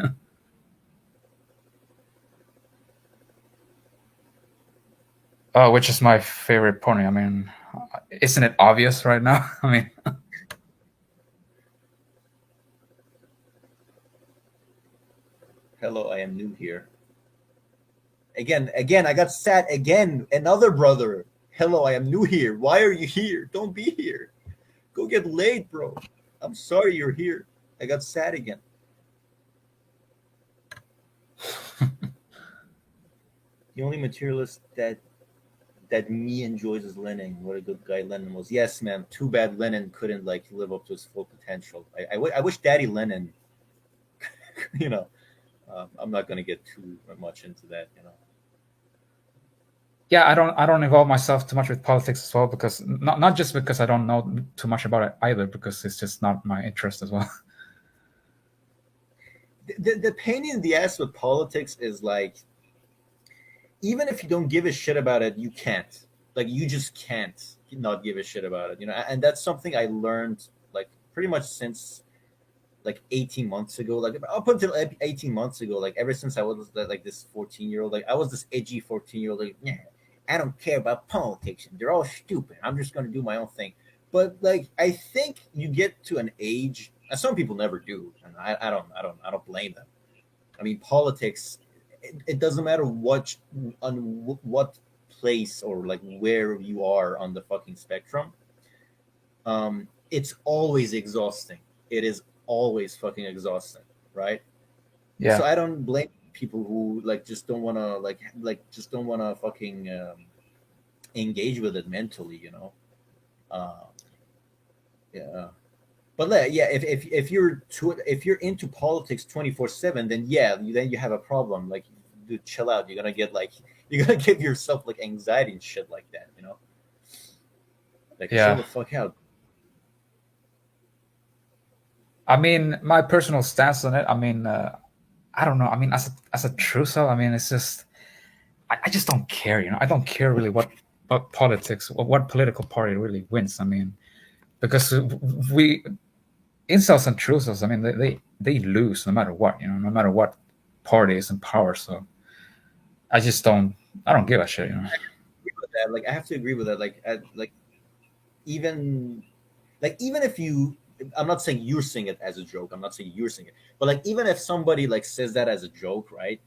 Speaker 1: Oh, which is my favorite pony? I mean, isn't it obvious right now? I mean,
Speaker 2: hello. I am new here. Again. I got sad again. Another brother. Hello, I am new here. Why are you here? Don't be here. Go get laid, bro. I'm sorry you're here. I got sad again. The only materialist that me enjoys is Lenin. What a good guy Lenin was. Yes, man. Too bad Lenin couldn't like live up to his full potential. I wish Daddy Lenin. You know, I'm not gonna get too much into that.
Speaker 1: yeah, I don't involve myself too much with politics as well because not just because I don't know too much about it either, because it's just not my interest as well.
Speaker 2: The pain in the ass with politics is like, even if you don't give a shit about it, you can't. Like you just can't not give a shit about it. And that's something I learned like pretty much since like 18 months ago, like up until 18 months ago, like ever since I was like this 14-year-old, like I was this edgy 14-year-old, like, yeah, I don't care about politics, they're all stupid, I'm just going to do my own thing. But like I think you get to an age, and some people never do, and I don't blame them. I mean, politics, it doesn't matter what place or like where you are on the fucking spectrum. It's always exhausting. It is always fucking exhausting, right? So
Speaker 1: Yeah,
Speaker 2: I don't blame people who like just don't want to just don't want to fucking engage with it mentally. Uh, yeah. But yeah, if you're into politics 24/7, then yeah, then you have a problem. Like, dude, chill out. You're gonna give yourself like anxiety and shit like that. Like chill
Speaker 1: yeah.
Speaker 2: the fuck out.
Speaker 1: I mean, my personal stance on it. I mean, I don't know. I mean, as a true self, I mean, it's just I just don't care. I don't care really what politics, what political party really wins. I mean, because we incels and true selves, I mean, they lose no matter what. No matter what party is in power. So I just don't. I don't give a shit.
Speaker 2: With that, like I have to agree with that. Even even if you, I'm not saying you're saying it as a joke, I'm not saying you're saying it, but like even if somebody like says that as a joke, right?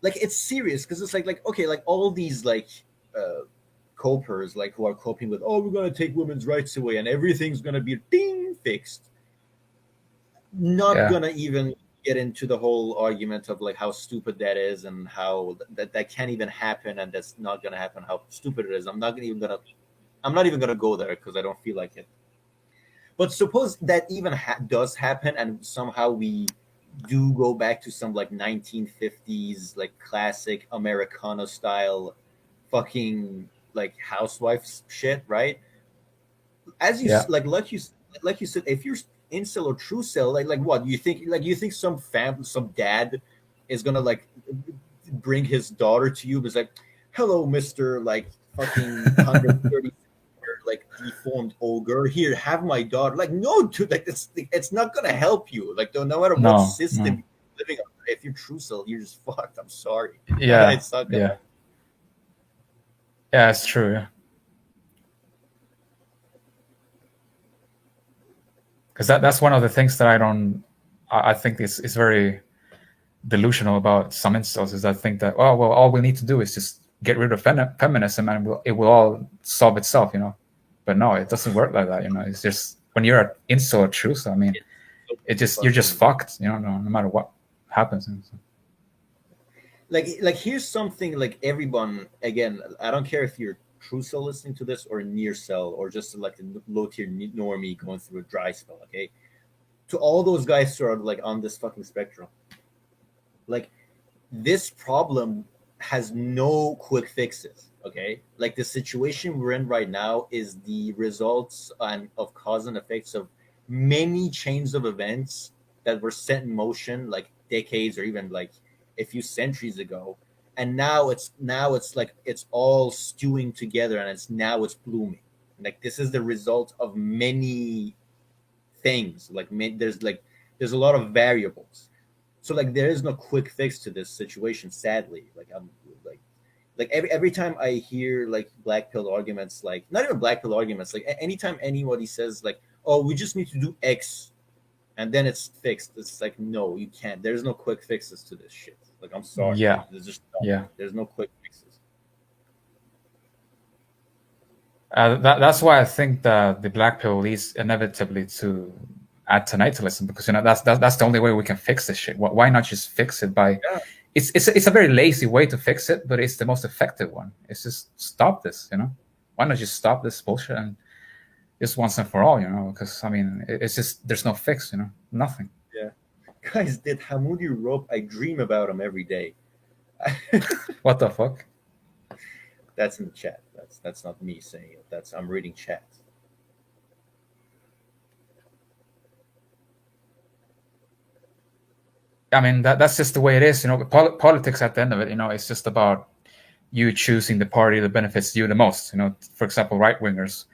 Speaker 2: Like it's serious because it's like okay, like all these like copers like who are coping with, oh, we're gonna take women's rights away and everything's gonna be ding fixed. Not
Speaker 1: Yeah,
Speaker 2: gonna even get into the whole argument of like how stupid that is and how that can't even happen and that's not gonna happen. How stupid it is. I'm not even gonna go there because I don't feel like it. But suppose that even does happen and somehow we do go back to some like 1950s like classic Americana style fucking like housewives shit, right? As you
Speaker 1: yeah.
Speaker 2: like you said, if you're incel or true cell, like what you think some dad is gonna like bring his daughter to you, but it's like, hello, Mister, like fucking 130 like deformed ogre, here, have my daughter. Like, no, dude, like it's not gonna help you. Like, no matter what
Speaker 1: No,
Speaker 2: system
Speaker 1: no.
Speaker 2: you're living on, if you're true cell, you're just fucked. I'm sorry,
Speaker 1: Yeah,
Speaker 2: it's not gonna.
Speaker 1: yeah, yeah. It's true. Yeah, because that's one of the things that I don't. I think is very delusional about some incels is I think that oh well all we need to do is just get rid of feminism and it will all solve itself, you know. But no, it doesn't work like that, you know. It's just when you're an incel or truth, I mean,
Speaker 2: It's so
Speaker 1: it just you're just
Speaker 2: fucking
Speaker 1: fucked, you know, no matter what happens.
Speaker 2: like here's something like everyone again. I don't care if you're true cell listening to this or near cell or just like a low tier normie going through a dry spell. Okay, to all those guys who are like on this fucking spectrum, like this problem has no quick fixes. Okay, like the situation we're in right now is the results of cause and effects of many chains of events that were set in motion like decades or even like a few centuries ago, and now it's like it's all stewing together and it's blooming. Like this is the result of many things. There's a lot of variables, so like there is no quick fix to this situation, sadly. Like every time I hear like black pill arguments, like not even black pill arguments, like anytime anybody says like, oh, we just need to do X and then it's fixed, it's like, no, you can't. There's no quick fixes to this shit. Like, I'm sorry,
Speaker 1: Yeah,
Speaker 2: there's just
Speaker 1: yeah.
Speaker 2: there's no quick fixes.
Speaker 1: That's why I think that the black pill leads inevitably to antinatalism because you know that's the only way we can fix this shit. Why not just fix it by?
Speaker 2: Yeah,
Speaker 1: It's a very lazy way to fix it, but it's the most effective one. It's just stop this, you know. Why not just stop this bullshit and just once and for all, you know? Because I mean, it's just there's no fix, you know, nothing.
Speaker 2: yeah. Guys, did Hamoudi rope? I dream about him every day.
Speaker 1: What the fuck?
Speaker 2: That's in the chat. That's not me saying it. That's I'm reading chat.
Speaker 1: I mean, that's just the way it is, you know. Politics at the end of it, you know, it's just about you choosing the party that benefits you the most. You know, for example, right wingers.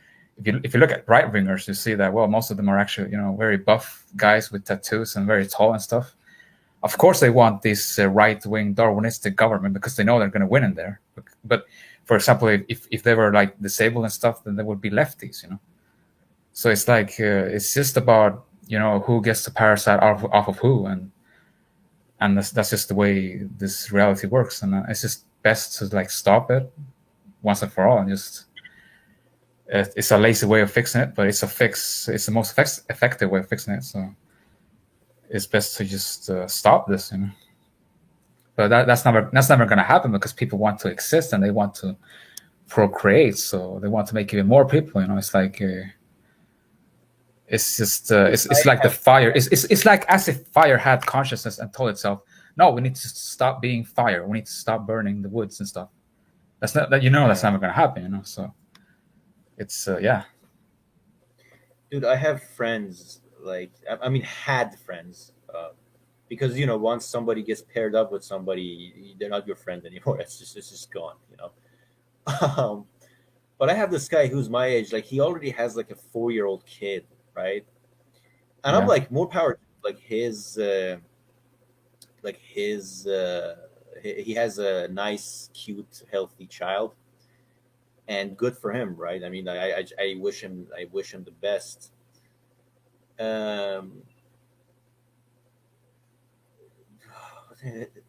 Speaker 1: If you look at right wingers, you see that well, most of them are actually you know very buff guys with tattoos and very tall and stuff. Of course, they want this right wing Darwinistic government because they know they're going to win in there. But for example, if they were like disabled and stuff, then they would be lefties. You know, so it's like it's just about you know who gets the parasite off of who and that's just the way this reality works and it's just best to like stop it once and for all and just it's a lazy way of fixing it but it's the most effective way of fixing it so it's best to just stop this you know but that's never going to happen because people want to exist and they want to procreate so they want to make even more people you know it's like it's just
Speaker 2: Dude,
Speaker 1: it's like the fire it's like as if fire had consciousness and told itself no we need to stop being fire we need to stop burning the woods and stuff that's not that you know that's
Speaker 2: yeah,
Speaker 1: never going to happen you know so it's yeah
Speaker 2: dude, I have friends like I mean had friends because once somebody gets paired up with somebody, they're not your friend anymore. It's just gone. Um, but I have this guy who's my age. Like he already has like a 4 year old kid, right? And I'm
Speaker 1: yeah
Speaker 2: like, more power. Like his he has a nice, cute, healthy child, and good for him, right? I mean, I wish him the best. Um,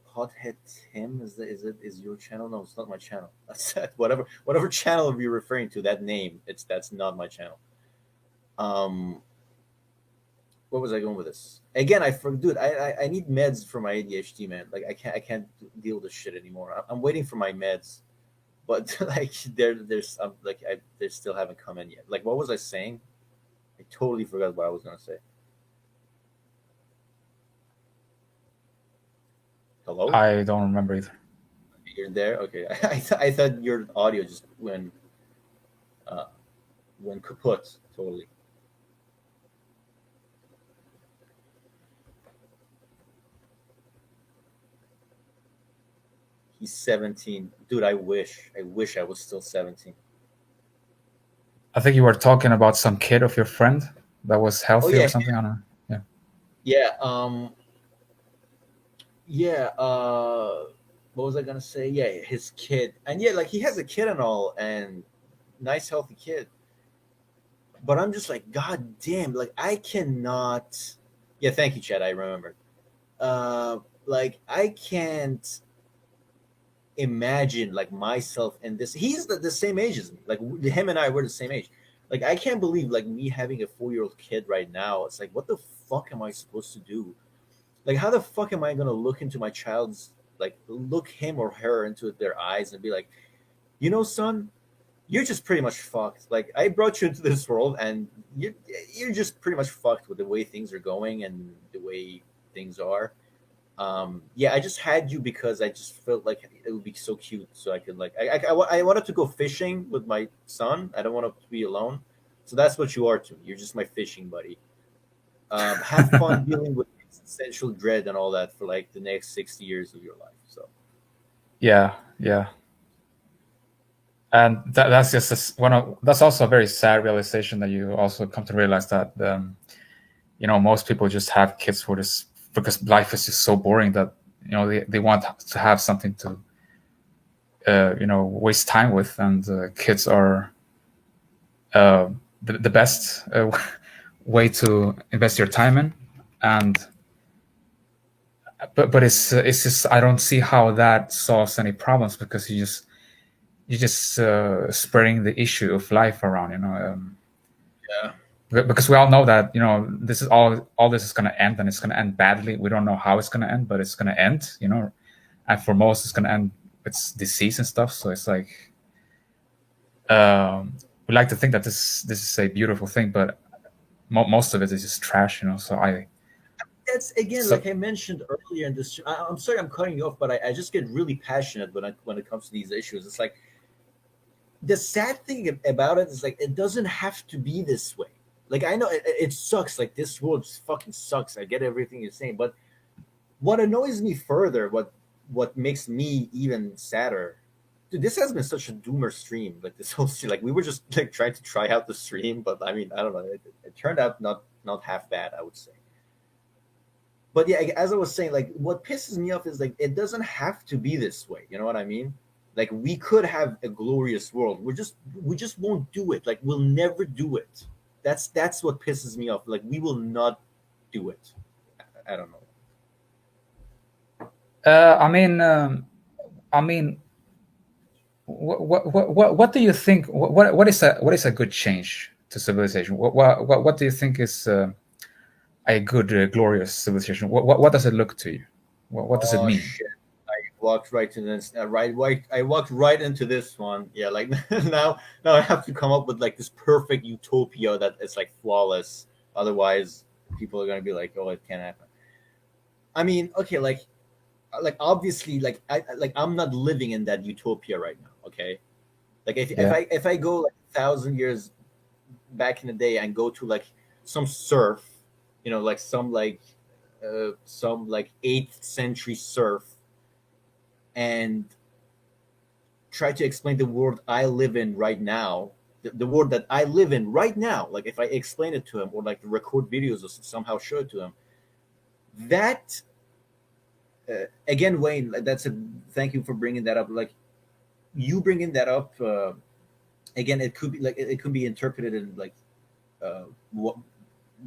Speaker 2: Hothead Tim is your channel? No, it's not my channel. That's whatever channel you're referring to. That name, that's not my channel. Um, what was I going with this? Again, dude, I need meds for my ADHD, man. Like I can't deal with this shit anymore. I'm waiting for my meds, but like there's like they still haven't come in yet. Like what was I saying? I totally forgot what I was gonna say. Hello,
Speaker 1: I don't remember either.
Speaker 2: you're there. Okay, I thought your audio just uh, went kaput totally. He's 17, dude. I wish I was still 17.
Speaker 1: I think you were talking about some kid of your friend that was
Speaker 2: Oh
Speaker 1: healthy or
Speaker 2: yeah,
Speaker 1: something. I don't know. Yeah.
Speaker 2: yeah. Yeah, what was I gonna say? Yeah, his kid, and yeah, like he has a kid and all, and nice healthy kid. But I'm just like, god damn, like I cannot. Yeah, thank you, Chad. I remember. Like I can't imagine like myself in this. He's the same age as me. Like him and I were the same age. Like I can't believe like me having a 4-year-old kid right now. It's like, what the fuck am I supposed to do? Like how the fuck am I gonna look into my child's, like look him or her into their eyes and be like, son, you're just pretty much fucked. Like I brought you into this world and you're just pretty much fucked with the way things are going and the way things are. Yeah, I just had you because I just felt like it would be so cute, so I could like I wanted to go fishing with my son. I don't want to be alone, so that's what you are to me. You're just my fishing buddy. Have fun dealing with existential dread and all that for like the next 60 years of your life. So
Speaker 1: Yeah. Yeah. And that's just one of that's also a very sad realization that you also come to realize that most people just have kids for this because life is just so boring that they want to have something to waste time with, and kids are uh, the best way to invest your time in. And but it's just I don't see how that solves any problems because you just spreading the issue of life around,
Speaker 2: yeah,
Speaker 1: because we all know that this is all this is going to end, and it's going to end badly. We don't know how it's going to end, but it's going to end, and for most it's going to end with disease and stuff. So it's like we like to think that this is a beautiful thing, but most of it is just trash, so I
Speaker 2: that's again
Speaker 1: so
Speaker 2: like I mentioned earlier in this. I'm sorry, I'm cutting you off, but I just get really passionate when it comes to these issues. It's like the sad thing about it is like it doesn't have to be this way. Like I know it sucks. Like this world just fucking sucks. I get everything you're saying, but what annoys me further, what makes me even sadder, dude, this has been such a doomer stream. Like this whole stream, like we were just like trying to try out the stream, but I mean, I don't know, it turned out not half bad, I would say. But yeah, as I was saying, like what pisses me off is like it doesn't have to be this way. You know what I mean? Like we could have a glorious world. We just won't do it. Like we'll never do it. That's what pisses me off. Like we will not do it. I don't know.
Speaker 1: I mean what do you think, what is a good change to civilization? What do you think is a good glorious civilization? What does it look to you? What does it
Speaker 2: Oh
Speaker 1: mean?
Speaker 2: shit! I walked right to this. Right. I walked right into this one. Yeah, like now I have to come up with like this perfect utopia that is like flawless. Otherwise, people are gonna be like, "Oh, it can't happen." I mean, okay, like obviously, I'm not living in that utopia right now. Okay, like
Speaker 1: Yeah.
Speaker 2: if I go like 1,000 years back in the day and go to like some surf, like some like 8th century surf, and try to explain the world I live in right now, the world that I live in right now, like if I explain it to him or like record videos or somehow show it to him, that again, Wayne, that's a thank you for bringing that up. Like you bringing that up, again, it could be like it could be interpreted in like uh, what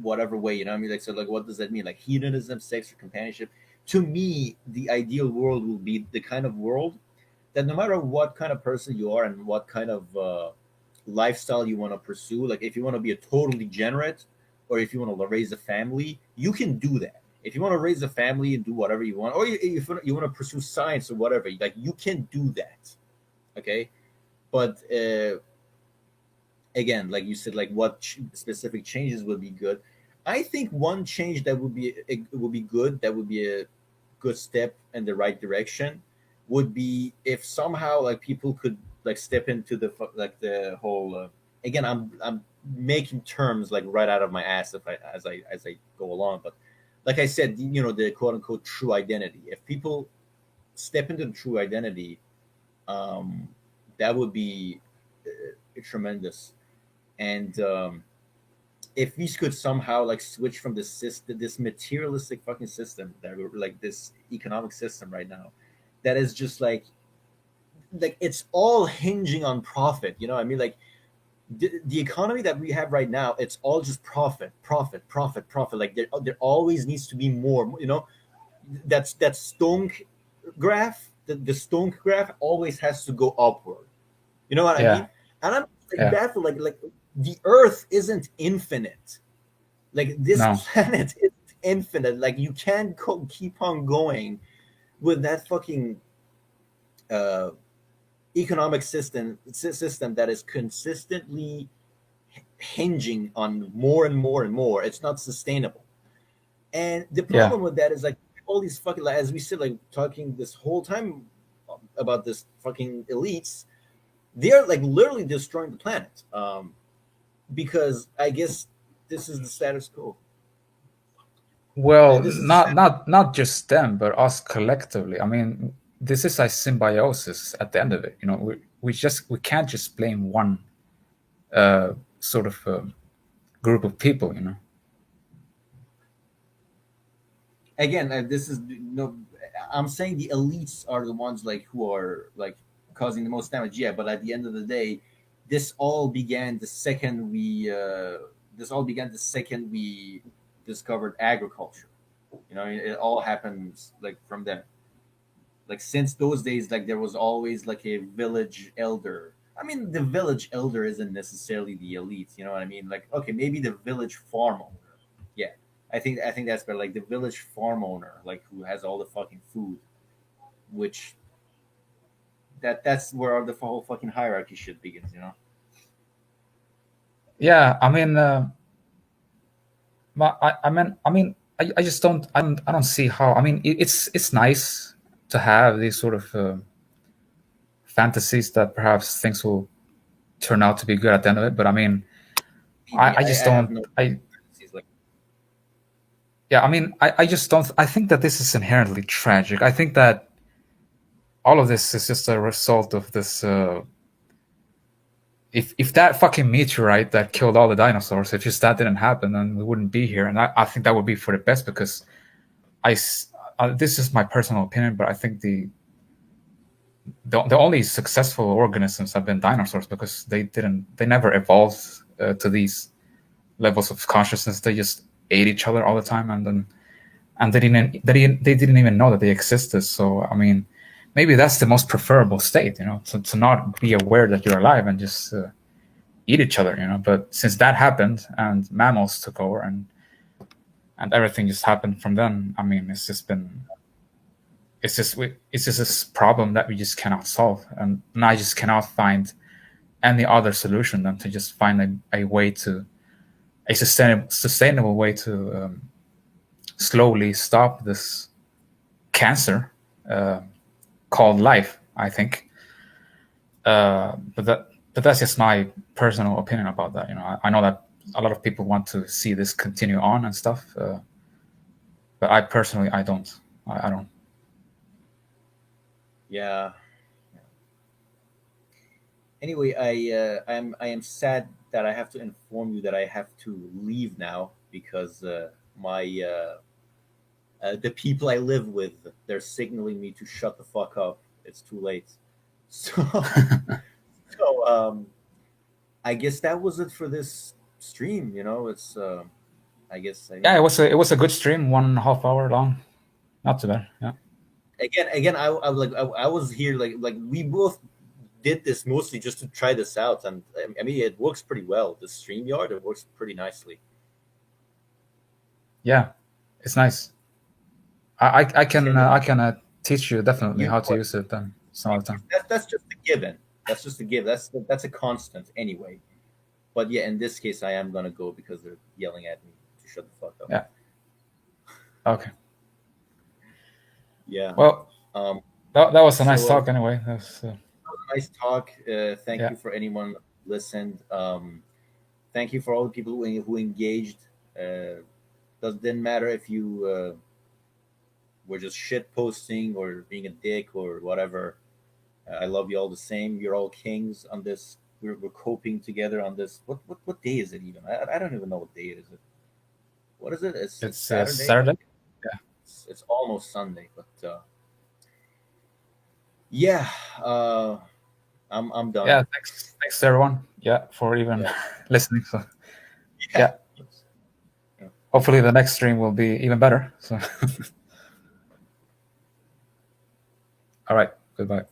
Speaker 2: whatever way, you know what I mean? Like so, like what does that mean? Like hedonism, sex, or companionship? To me, the ideal world will be the kind of world that no matter what kind of person you are and what kind of lifestyle you want to pursue, like if you want to be a total degenerate, or if you want to raise a family, you can do that. If you want to raise a family and do whatever you want, or if you want to pursue science or whatever, like you can do that. Okay, but again, like you said, like what specific changes would be good. I think one change that would be good, that would be a good step in the right direction, would be if somehow like people could like step into like the whole. Again, I'm making terms like right out of my ass if I as I go along, but like I said, the quote unquote true identity. If people step into the true identity, um, that would be tremendous. And if we could somehow like switch from this system, this materialistic fucking system that we're like this economic system right now, that is just like it's all hinging on profit. You know what I mean? Like the economy that we have right now, it's all just profit, profit, profit, profit. Like there always needs to be more. That stonk graph, the stonk graph always has to go upward. You know what I
Speaker 1: Yeah,
Speaker 2: mean? And I'm like
Speaker 1: yeah,
Speaker 2: baffled. Like the Earth isn't infinite. Like this
Speaker 1: no,
Speaker 2: planet is infinite. Like you can't keep on going with that fucking uh, economic system that is consistently hinging on more and more and more. It's not sustainable. And the
Speaker 1: yeah,
Speaker 2: problem with that is like all these fucking, like, as we said, like talking this whole time about this fucking elites, they're like literally destroying the planet. Because I guess this is the status quo.
Speaker 1: well,
Speaker 2: This is the
Speaker 1: not just them, but us collectively. I mean, this is a symbiosis at the end of it. We can't just blame one sort of group of people.
Speaker 2: again. This is no. I'm saying the elites are the ones like who are like causing the most damage. Yeah, but at the end of the day, this all began the second we. This all began the second we discovered agriculture. It all happens like from there. Like since those days, like there was always like a village elder. I mean, the village elder isn't necessarily the elite. You know what I mean? Like, okay, maybe the village farm owner. Yeah, I think that's better. Like the village farm owner, like who has all the fucking food, which that's where the whole fucking hierarchy shit begins.
Speaker 1: Yeah, I mean, I just don't see how. I mean, it's nice to have these sort of fantasies that perhaps things will turn out to be good at the end of it. But I mean,
Speaker 2: Maybe
Speaker 1: I just
Speaker 2: I have
Speaker 1: don't.
Speaker 2: no.
Speaker 1: I
Speaker 2: Like,
Speaker 1: Yeah, I mean, I just don't. I think that this is inherently tragic. I think that all of this is just a result of this. If that fucking meteorite that killed all the dinosaurs, if just that didn't happen, then we wouldn't be here. And I think that would be for the best because this is my personal opinion, but I think the only successful organisms have been dinosaurs because they never evolved to these levels of consciousness. They just ate each other all the time, and they didn't even know that they existed. So I mean, maybe that's the most preferable state, to not be aware that you're alive and just eat each other, But since that happened and mammals took over and everything just happened from then, I mean, it's just this problem that we just cannot solve, and I just cannot find any other solution than to just find a way to a sustainable way to slowly stop this cancer uh, called life. I think, but that's just my personal opinion about that. I know that a lot of people want to see this continue on and stuff, but I personally I don't. I don't.
Speaker 2: yeah. Anyway, I am sad that I have to inform you that I have to leave now because my the people I live with, they're signaling me to shut the fuck up. It's too late. So so I guess that was it for this stream. It's I guess
Speaker 1: Yeah, it was a good stream, 1.5 hour long. Not too bad. Yeah.
Speaker 2: again I was here like we both did this mostly just to try this out, and I mean it works pretty well. The StreamYard, it works pretty nicely.
Speaker 1: Yeah, it's nice. I can
Speaker 2: Tim,
Speaker 1: teach you definitely
Speaker 2: you know
Speaker 1: how to
Speaker 2: what?
Speaker 1: use it then some other time.
Speaker 2: That's just a given. That's just a given. That's a constant anyway. But yeah, in this case, I am gonna go because they're yelling at me to shut the fuck up.
Speaker 1: Yeah. Okay.
Speaker 2: Yeah.
Speaker 1: Well,
Speaker 2: Um.
Speaker 1: that was a nice
Speaker 2: So
Speaker 1: talk anyway. That was,
Speaker 2: nice talk. Thank
Speaker 1: yeah.
Speaker 2: you for anyone who listened. Thank you for all the people who engaged. Didn't matter if you were just shit posting or being a dick or whatever. I love you all the same. You're all kings on this. We're coping together on this. What day is it even? I don't even know what day it is. What is it? It's
Speaker 1: It's
Speaker 2: Saturday.
Speaker 1: Saturday. Yeah.
Speaker 2: It's almost Sunday, but yeah, uh, I'm done.
Speaker 1: Yeah. Thanks everyone. Yeah, for even
Speaker 2: Yeah,
Speaker 1: listening. So
Speaker 2: yeah.
Speaker 1: yeah, hopefully the next stream will be even better. So all right. Goodbye.